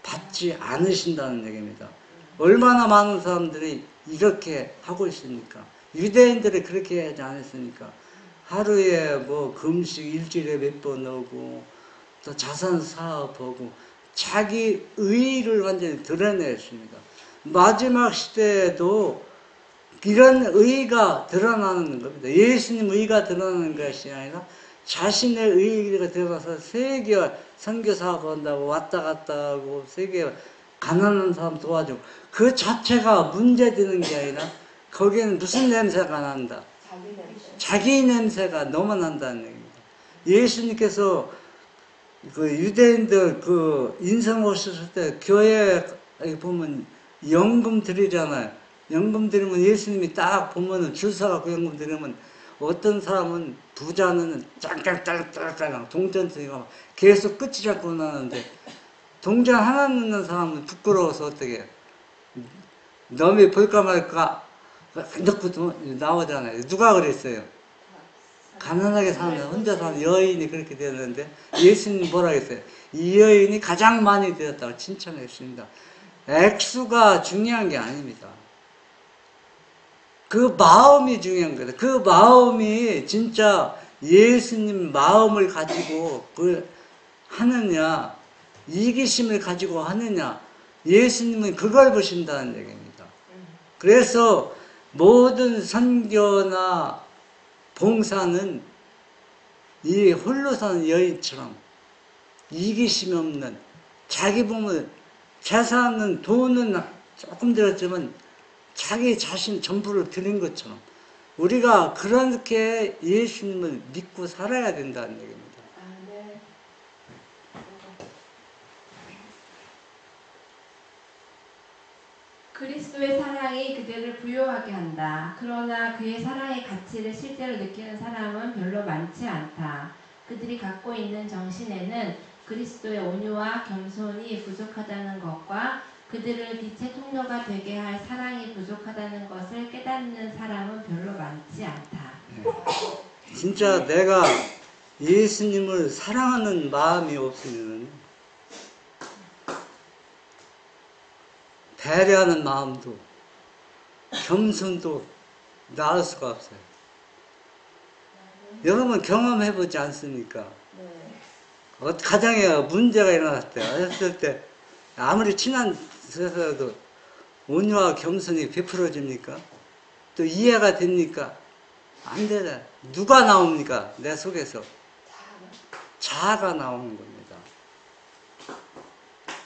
받지 않으신다는 얘기입니다. 얼마나 많은 사람들이 이렇게 하고 있습니까? 유대인들이 그렇게 하지 않았습니까? 하루에 뭐 금식 일주일에 몇 번 오고 또 자선 사업하고 자기 의의를 완전히 드러냈습니다. 마지막 시대에도 이런 의의가 드러나는 겁니다. 예수님 의의가 드러나는 것이 아니라 자신의 의의가 드러나서 세계 선교 사업한다고 왔다 갔다 하고 세계 가난한 사람 도와주고 그 자체가 문제되는 게 아니라 거기에는 무슨 냄새가 난다. 자기 냄새가 너무 난다는 얘기입니다. 예수님께서 그 유대인들 그 인상 오셨을 때 교회에 보면 연금 드리잖아요. 연금 드리면 예수님이 딱 보면은 줄 서갖고 연금 드리면 어떤 사람은 부자는 짱짱짱짱짱 동전 쓰니까 계속 끝이 잡고 나는데 동전 하나 넣는 사람은 부끄러워서 어떻게 해요? 너미 볼까 말까 넣고 나오잖아요. 누가 그랬어요? 가난하게 사는 혼자 사는 여인이 그렇게 되었는데 예수님 뭐라 했어요? 이 여인이 가장 많이 되었다고 칭찬했습니다. 액수가 중요한 게 아닙니다. 그 마음이 중요한 거다. 그 마음이 진짜 예수님 마음을 가지고 그 하느냐, 이기심을 가지고 하느냐, 예수님은 그걸 보신다는 얘기입니다. 그래서 모든 선교나 봉사는 이 홀로 사는 여인처럼 이기심이 없는, 자기 보면 재산은 돈은 조금 들었지만 자기 자신 전부를 드린 것처럼 우리가 그렇게 예수님을 믿고 살아야 된다는 얘기입니다. 그리스도의 사랑이 그들을 부요하게 한다. 그러나 그의 사랑의 가치를 실제로 느끼는 사람은 별로 많지 않다. 그들이 갖고 있는 정신에는 그리스도의 온유와 겸손이 부족하다는 것과 그들을 빛의 통로가 되게 할 사랑이 부족하다는 것을 깨닫는 사람은 별로 많지 않다. 진짜 내가 예수님을 사랑하는 마음이 없으면 배려하는 마음도 겸손도 나을 수가 없어요. 여러분 경험해보지 않습니까? 가정에 문제가 일어났을 때 아무리 친한 세서도 온유와 겸손이 베풀어집니까? 또 이해가 됩니까? 안 되다. 누가 나옵니까? 내 속에서 자아가 나오는 겁니다.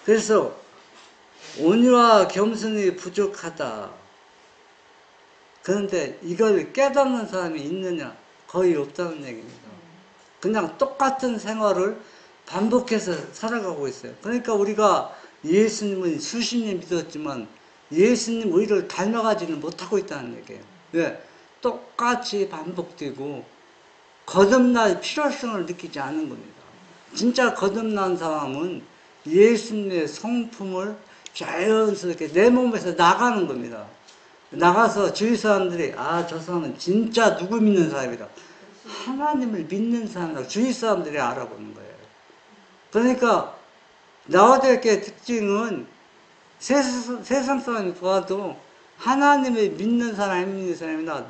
그래서 온유와 겸손이 부족하다. 그런데 이걸 깨닫는 사람이 있느냐? 거의 없다는 얘기입니다. 그냥 똑같은 생활을 반복해서 살아가고 있어요. 그러니까 우리가 예수님은 수십 년 믿었지만 예수님 의를 닮아가지는 못하고 있다는 얘기예요. 왜? 똑같이 반복되고 거듭날 필요성을 느끼지 않은 겁니다. 진짜 거듭난 사람은 예수님의 성품을 자연스럽게 내 몸에서 나가는 겁니다. 나가서 주위 사람들이 저 사람은 진짜 누구 믿는 사람이다. 하나님을 믿는 사람이라고 주위 사람들이 알아보는 거예요. 그러니까 나와들의 특징은 세상 사람이 보아도 하나님을 믿는 사람, 안 믿는 사람이나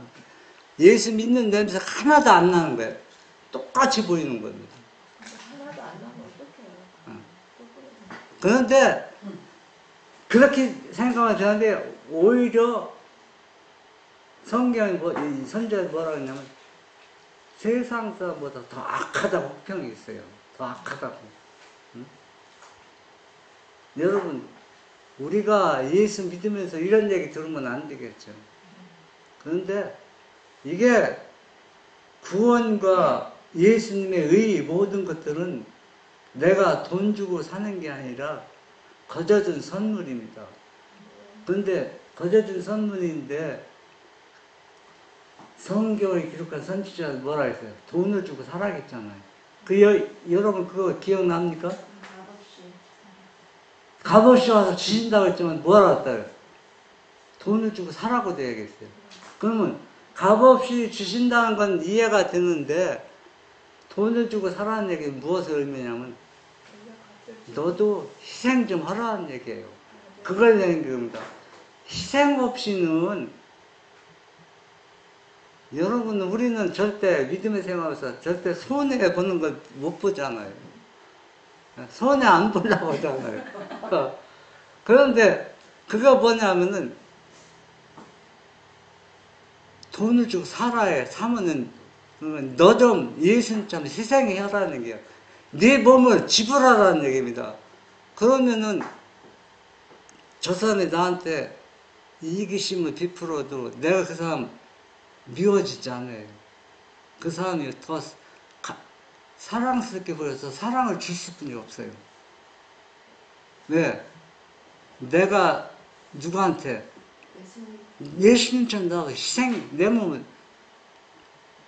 예수 믿는 냄새가 하나도 안 나는 거예요. 똑같이 보이는 겁니다. 하나도 안 나면 어떡해요? 그런데 그렇게 생각하면 되는데 오히려 성경이 이 선지자가 뭐라고 했냐면 세상 사람보다 더 악하다고 혹평이 있어요. 더 악하다고. 응? 여러분 우리가 예수 믿으면서 이런 얘기 들으면 안 되겠죠. 그런데 이게 구원과 예수님의 의 모든 것들은 내가 돈 주고 사는 게 아니라 거저준 선물입니다. 그런데 거저준 선물인데 성경을 기록한 선지자가 뭐라 했어요? 돈을 주고 사라겠잖아요. 여러분 그거 기억납니까? 값없이 와서 주신다고 했지만 뭐라 했어요? 돈을 주고 사라고 돼야겠어요. 그러면 값없이 주신다는 건 이해가 되는데 돈을 주고 사라는 얘기는 무엇을 의미냐면 너도 희생 좀 하라는 얘기예요. 그걸 얘기하는 겁니다. 희생 없이는 여러분 우리는 절대 믿음의 생활에서 절대 손해 보는 걸 못 보잖아요. 손해 안 보려고 하잖아요. 그런데 그거 뭐냐면은 돈을 주고 살아야 사면은 너 좀 예수님처럼 희생해라는 얘기예요. 네 몸을 지불하라는 얘기입니다. 그러면은 저 사람이 나한테 이기심을 베풀어도 내가 그 사람 미워지지 않아요. 그 사람이 더 사랑스럽게 보여서 사랑을 줄 수뿐이 없어요. 왜? 내가 누구한테 예수님처럼 나가 내 몸은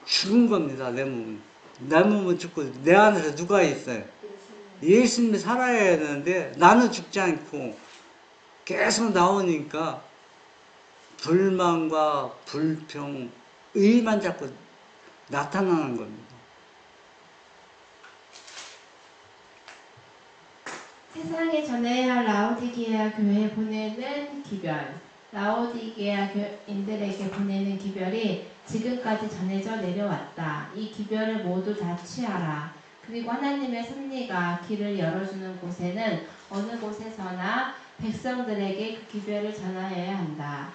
죽은 겁니다. 내 몸은 죽고 내 안에서 누가 있어요? 예수님이 살아야 되는데 나는 죽지 않고 계속 나오니까 불만과 불평, 의만 자꾸 나타나는 겁니다. 세상에 전해야 할 라오디게아 교회에 보내는 기별, 라오디게아 교인들에게 보내는 기별이 지금까지 전해져 내려왔다. 이 기별을 모두 다 취하라. 그리고 하나님의 섭리가 길을 열어주는 곳에는 어느 곳에서나 백성들에게 그 기별을 전하여야 한다.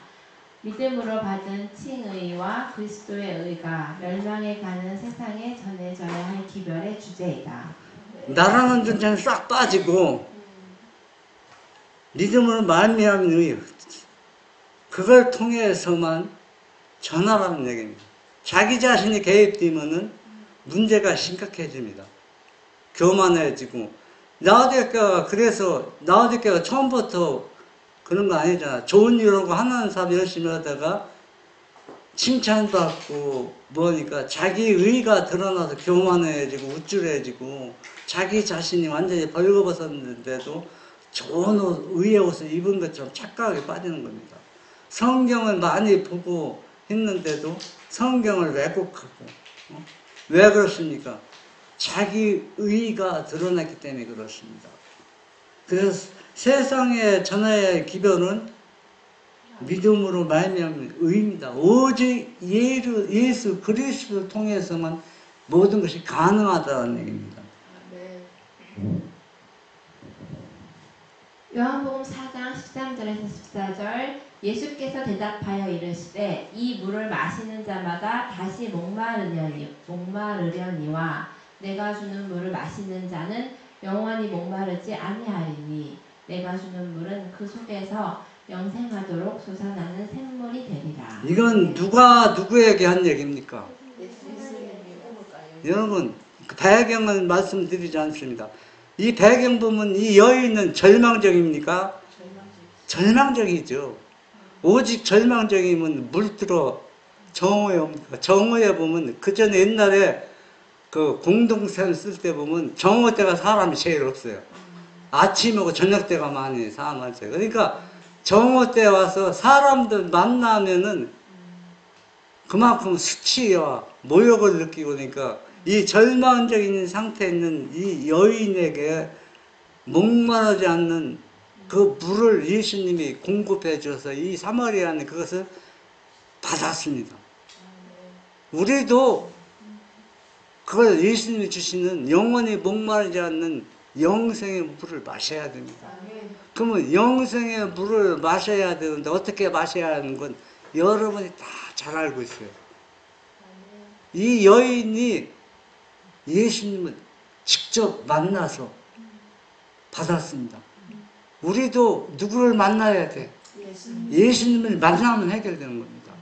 믿음으로 받은 칭의와 그리스도의 의가 멸망에 가는 세상에 전해져야 할 기별의 주제이다. 나라는 존재는 싹 빠지고 믿음으로 말미암은 의, 그걸 통해서만 전하라는 얘기입니다. 자기 자신이 개입되면은 문제가 심각해집니다. 교만해지고 라오디게아가 그래서 라오디게아가 처음부터 그런 거 아니잖아. 좋은 일하고 하나님 사업 열심히 하다가 칭찬받고 뭐니까 자기 의가 드러나서 교만해지고 우쭐해지고 자기 자신이 완전히 벌거벗었는데도 좋은 옷, 의의 옷을 입은 것처럼 착각하게 빠지는 겁니다. 성경을 많이 보고 했는데도 성경을 왜곡하고 왜 그렇습니까? 자기 의가 드러났기 때문에 그렇습니다. 그래서 세상에 전해야 할 기별은 믿음으로 말미암은 의입니다. 오직 예수 그리스도를 통해서만 모든 것이 가능하다는 얘기입니다. 요한복음 4장 13절에서 14절 예수께서 대답하여 이르시되 이 물을 마시는 자마다 다시 목마르려니와 내가 주는 물을 마시는 자는 영원히 목마르지 아니하리니 내가 주는 물은 그 속에서 영생하도록 솟아나는 샘물이 되리라. 이건 누가 누구에게 한 얘기입니까? 여러분 그 배경을 말씀드리지 않습니다. 이 배경 보면 이 여인은 절망적입니까? 절망적이죠. 오직 절망적이면 물들어 정오에 옵니까? 정오에 보면 그 전에 옛날에 그 공동생 쓸 때 보면 정오 때가 사람이 제일 없어요. 아침하고 저녁 때가 많이 사람 많죠. 그러니까 정오 때 와서 사람들 만나면은 그만큼 수치와 모욕을 느끼고 그러니까 이 절망적인 상태에 있는 이 여인에게 목마르지 않는 그 물을 예수님이 공급해 줘서 이 사마리아는 그것을 받았습니다. 우리도 그걸 예수님이 주시는 영원히 목마르지 않는 영생의 물을 마셔야 됩니다. 그러면 영생의 물을 마셔야 되는데 어떻게 마셔야 하는 건 여러분이 다 잘 알고 있어요. 이 여인이 예수님을 직접 만나서 받았습니다. 우리도 누구를 만나야 돼? 예수님을 만나면 해결되는 겁니다.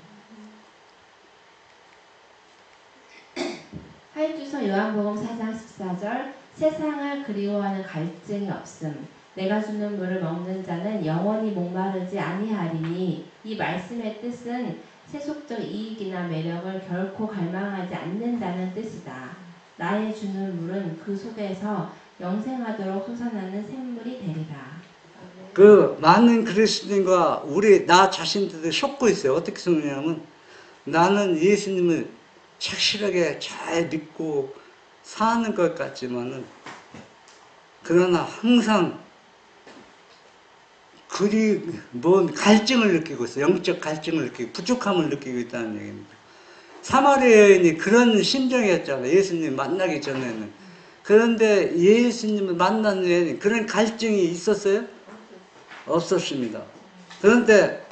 하일주서 요한복음 4장 14절 세상을 그리워하는 갈증이 없음 내가 주는 물을 먹는 자는 영원히 목마르지 아니하리니 이 말씀의 뜻은 세속적 이익이나 매력을 결코 갈망하지 않는다는 뜻이다. 나의 주는 물은 그 속에서 영생하도록 솟아나는 샘물이 되리라. 그 많은 그리스도인과 나 자신들도 속고 있어요. 어떻게 속냐면 나는 예수님을 착실하게 잘 믿고 사는 것 같지만은 그러나 항상 갈증을 느끼고 있어요. 영적 갈증을 느끼고 부족함을 느끼고 있다는 얘기입니다. 사마리아 여인이 그런 심정이었잖아요. 예수님 만나기 전에는. 그런데 예수님을 만난 후에는 그런 갈증이 있었어요? 없었습니다. 그런데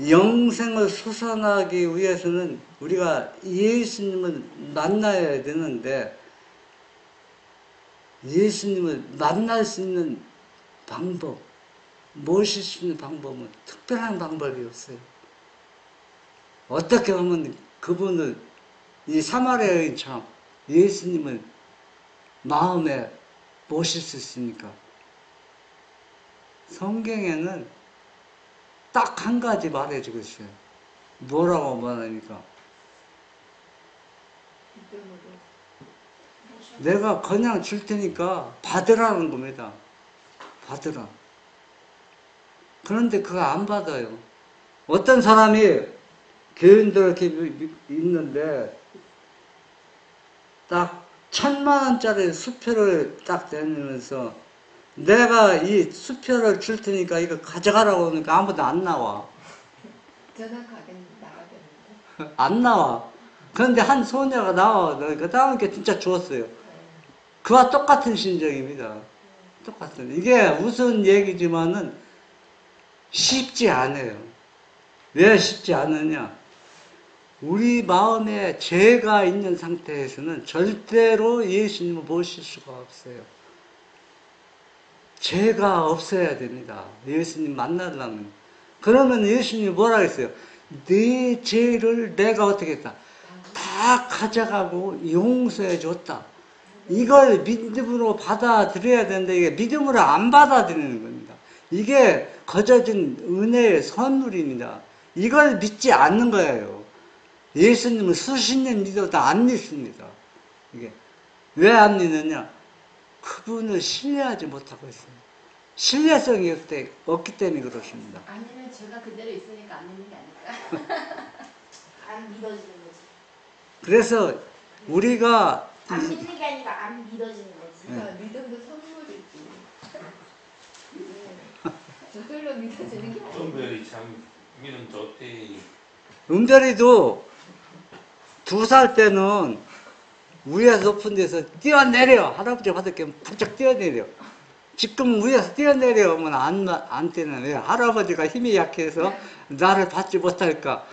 영생을 솟아나기 위해서는 우리가 예수님을 만나야 되는데 예수님을 만날 수 있는 방법 모실 수 있는 방법은 특별한 방법이 없어요. 어떻게 하면 그분을 이 사마리아 여인처럼 예수님을 마음에 모실 수 있습니까? 성경에는 딱 한 가지 말해주고 있어요. 뭐라고 말하니까 내가 그냥 줄 테니까 받으라는 겁니다. 받으라. 그런데 그거 안 받아요. 어떤 사람이 교인들 이렇게 있는데 딱 1,000,000원짜리 수표를 딱 내밀면서 내가 이 수표를 줄 테니까 이거 가져가라고 하니까 아무도 안 나와. 전화 가긴 나가겠는데. 안 나와. 그런데 한 소녀가 나와. 그 다음에 진짜 주었어요. 그와 똑같은 심정입니다. 똑같은. 이게 무슨 얘기지만은 쉽지 않아요. 왜 쉽지 않느냐? 우리 마음에 죄가 있는 상태에서는 절대로 예수님을 모실 수가 없어요. 죄가 없어야 됩니다. 예수님 만나려면. 그러면 예수님이 뭐라 했어요? 네 죄를 내가 어떻게 했다? 다 가져가고 용서해 줬다. 이걸 믿음으로 받아들여야 되는데 이게 믿음으로 안 받아들이는 겁니다. 이게 거저진 은혜의 선물입니다. 이걸 믿지 않는 거예요. 예수님을 수십 년 믿어도 안 믿습니다. 이게 왜 안 믿느냐? 그분을 신뢰하지 못하고 있어요. 신뢰성이 없기 때문에 그렇습니다. 아니면 제가 그대로 있으니까 안 믿는 게 아닐까? 안 믿어지는 거지. 그래서 우리가 안 믿는 게 아니라 안 믿어지는 거지. 그러니까 믿음도 선물이지. 저절로 믿어지는 게 아니야. 은별이 참 믿음 좋대. 은별이도 2살 때는 위에서 높은 데서 뛰어내려. 할아버지 받을게 부쩍 뛰어내려. 지금 위에서 뛰어내려 오면 안 뛰는. 왜? 할아버지가 힘이 약해서 나를 받지 못할까.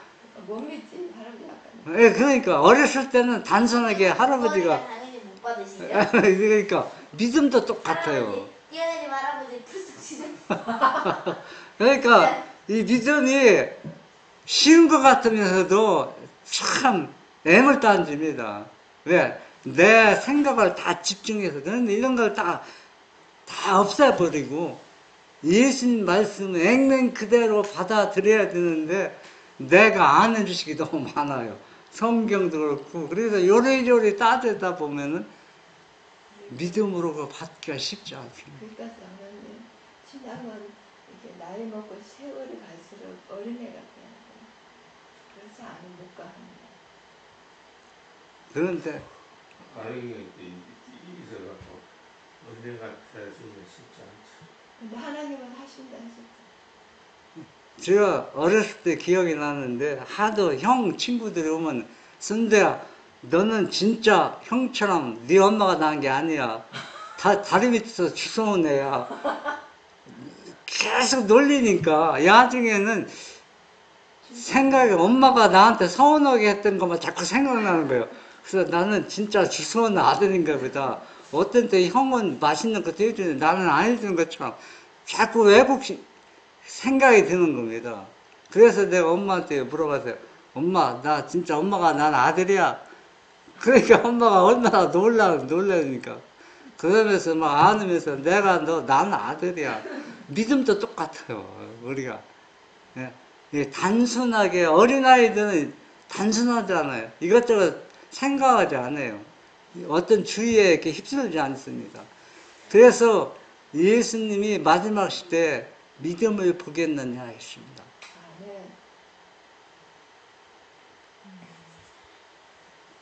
못 믿지 할아버지 아까. 예, 그러니까 어렸을 때는 단순하게 할아버지가 당연히 못 받으시죠. 그러니까 믿음도 똑같아요. 뛰어내리면 할아버지 풀썩 치죠. 그러니까 이 믿음이 쉬운 것 같으면서도 참 애물단지입니다. 왜? 내 생각을 다 집중해서. 그런데 이런 걸 다 없애버리고 예수님 말씀을 액면 그대로 받아들여야 되는데 내가 아는 지식이 너무 많아요. 성경도 그렇고. 그래서 요리조리 따지다 보면은 믿음으로 그거 받기가 쉽지 않습니다. 그러니까 장관님 신앙은 이렇게 나이 먹고 세월이 갈수록 어린애 같아요. 그렇지 않으면 못 가합니다. 그런데 가령이가 있어갖고 언젠가 되어주기가 쉽지 않죠. 근데 하나님은 하신다 하셨죠. 제가 어렸을 때 기억이 나는데 하도 형 친구들이 오면 선대야 너는 진짜 형처럼 네 엄마가 낳은 게 아니야. 다리 밑에서 주워온 애야. 계속 놀리니까 나중에는 생각이 엄마가 나한테 서운하게 했던 것만 자꾸 생각나는 거예요. 그래서 나는 진짜 주워온 아들인가 보다. 어떤 때 형은 맛있는 것도 해주는데 나는 안 해주는 것처럼 자꾸 왜곡 생각이 드는 겁니다. 그래서 내가 엄마한테 물어봤어요. 엄마, 나 진짜 엄마가 난 아들이야. 그러니까 엄마가 얼마나 놀라니까. 그러면서 막 안으면서 내가 나는 아들이야. 믿음도 똑같아요. 우리가. 예, 단순하게 어린아이들은 단순하잖아요. 이것저것 생각하지 않아요. 어떤 주의에 이렇게 휩쓸지 않습니다. 그래서 예수님이 마지막 시대에 믿음을 보겠느냐 했습니다.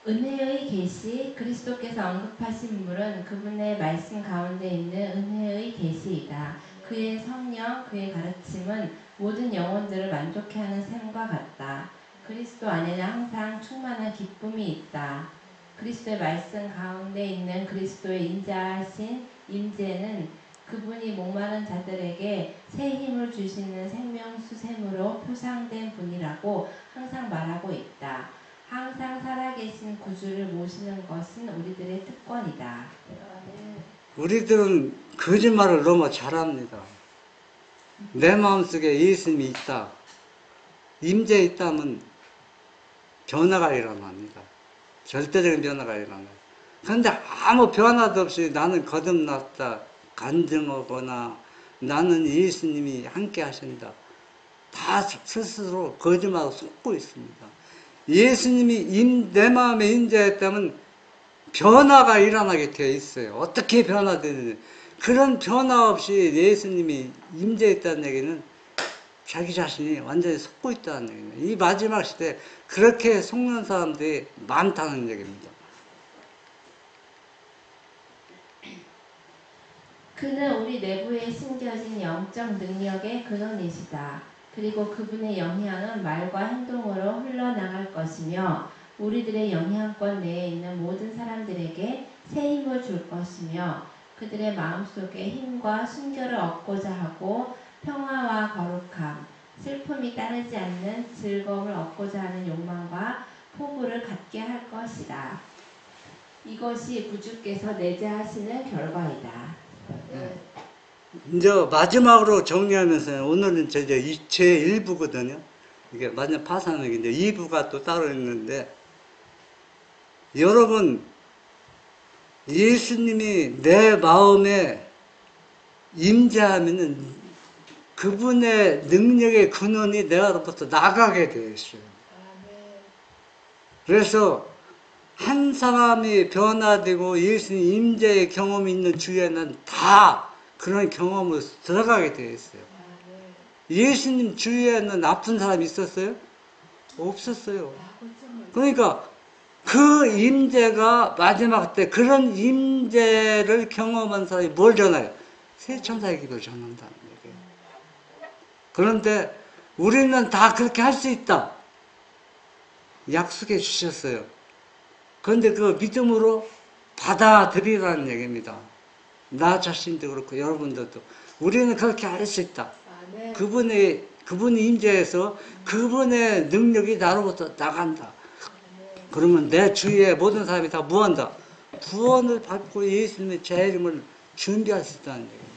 은혜의 계시, 그리스도께서 언급하신 인물은 그분의 말씀 가운데 있는 은혜의 계시이다. 그의 성령, 그의 가르침은 모든 영혼들을 만족해 하는 샘과 같다. 그리스도 안에는 항상 충만한 기쁨이 있다. 그리스도의 말씀 가운데 있는 그리스도의 인자하신 임재는 그분이 목마른 자들에게 새 힘을 주시는 생명수샘으로 표상된 분이라고 항상 말하고 있다. 항상 살아계신 구주를 모시는 것은 우리들의 특권이다. 우리들은 거짓말을 너무 잘합니다. 내 마음속에 예수님이 있다. 임재 있다면 변화가 일어납니다. 절대적인 변화가 일어나요. 그런데 아무 변화도 없이 나는 거듭났다, 간증하거나 나는 예수님이 함께 하신다. 다 스스로 거짓말하고 속고 있습니다. 예수님이 내 마음에 임재했다면 변화가 일어나게 되어 있어요. 어떻게 변화되는지. 그런 변화 없이 예수님이 임재했다는 얘기는 자기 자신이 완전히 속고 있다는 얘기입니다. 이 마지막 시대에 그렇게 속는 사람들이 많다는 얘기입니다. 그는 우리 내부에 심겨진 영적 능력의 근원이시다. 그리고 그분의 영향은 말과 행동으로 흘러나갈 것이며 우리들의 영향권 내에 있는 모든 사람들에게 새 힘을 줄 것이며 그들의 마음속에 힘과 순결을 얻고자 하고 평화와 거룩함, 슬픔이 따르지 않는 즐거움을 얻고자 하는 욕망과 포부를 갖게 할 것이다. 이것이 구주께서 내재하시는 결과이다. 이제 마지막으로 정리하면서 오늘은 제 1부거든요. 이게 마지막 파산액인데 2부가 또 따로 있는데 여러분 예수님이 내 마음에 임재하면은 그분의 능력의 근원이 내가로부터 나가게 되어 있어요. 그래서 한 사람이 변화되고 예수님 임재의 경험이 있는 주위에는 다 그런 경험으로 들어가게 되어 있어요. 예수님 주위에는 나쁜 사람이 있었어요? 없었어요. 그러니까 그 임재가 마지막 때 그런 임재를 경험한 사람이 뭘 전해요? 새 천사의 기도를 전한다는 얘기예요. 그런데 우리는 다 그렇게 할 수 있다. 약속해 주셨어요. 그런데 그 믿음으로 받아들이라는 얘기입니다. 나 자신도 그렇고 여러분들도 우리는 그렇게 할 수 있다. 그분이 임재해서 그분의 능력이 나로부터 나간다. 그러면 내 주위에 모든 사람이 다 뭐한다? 구원을 받고 예수님의 제 이름을 준비할 수 있다는 얘기예요.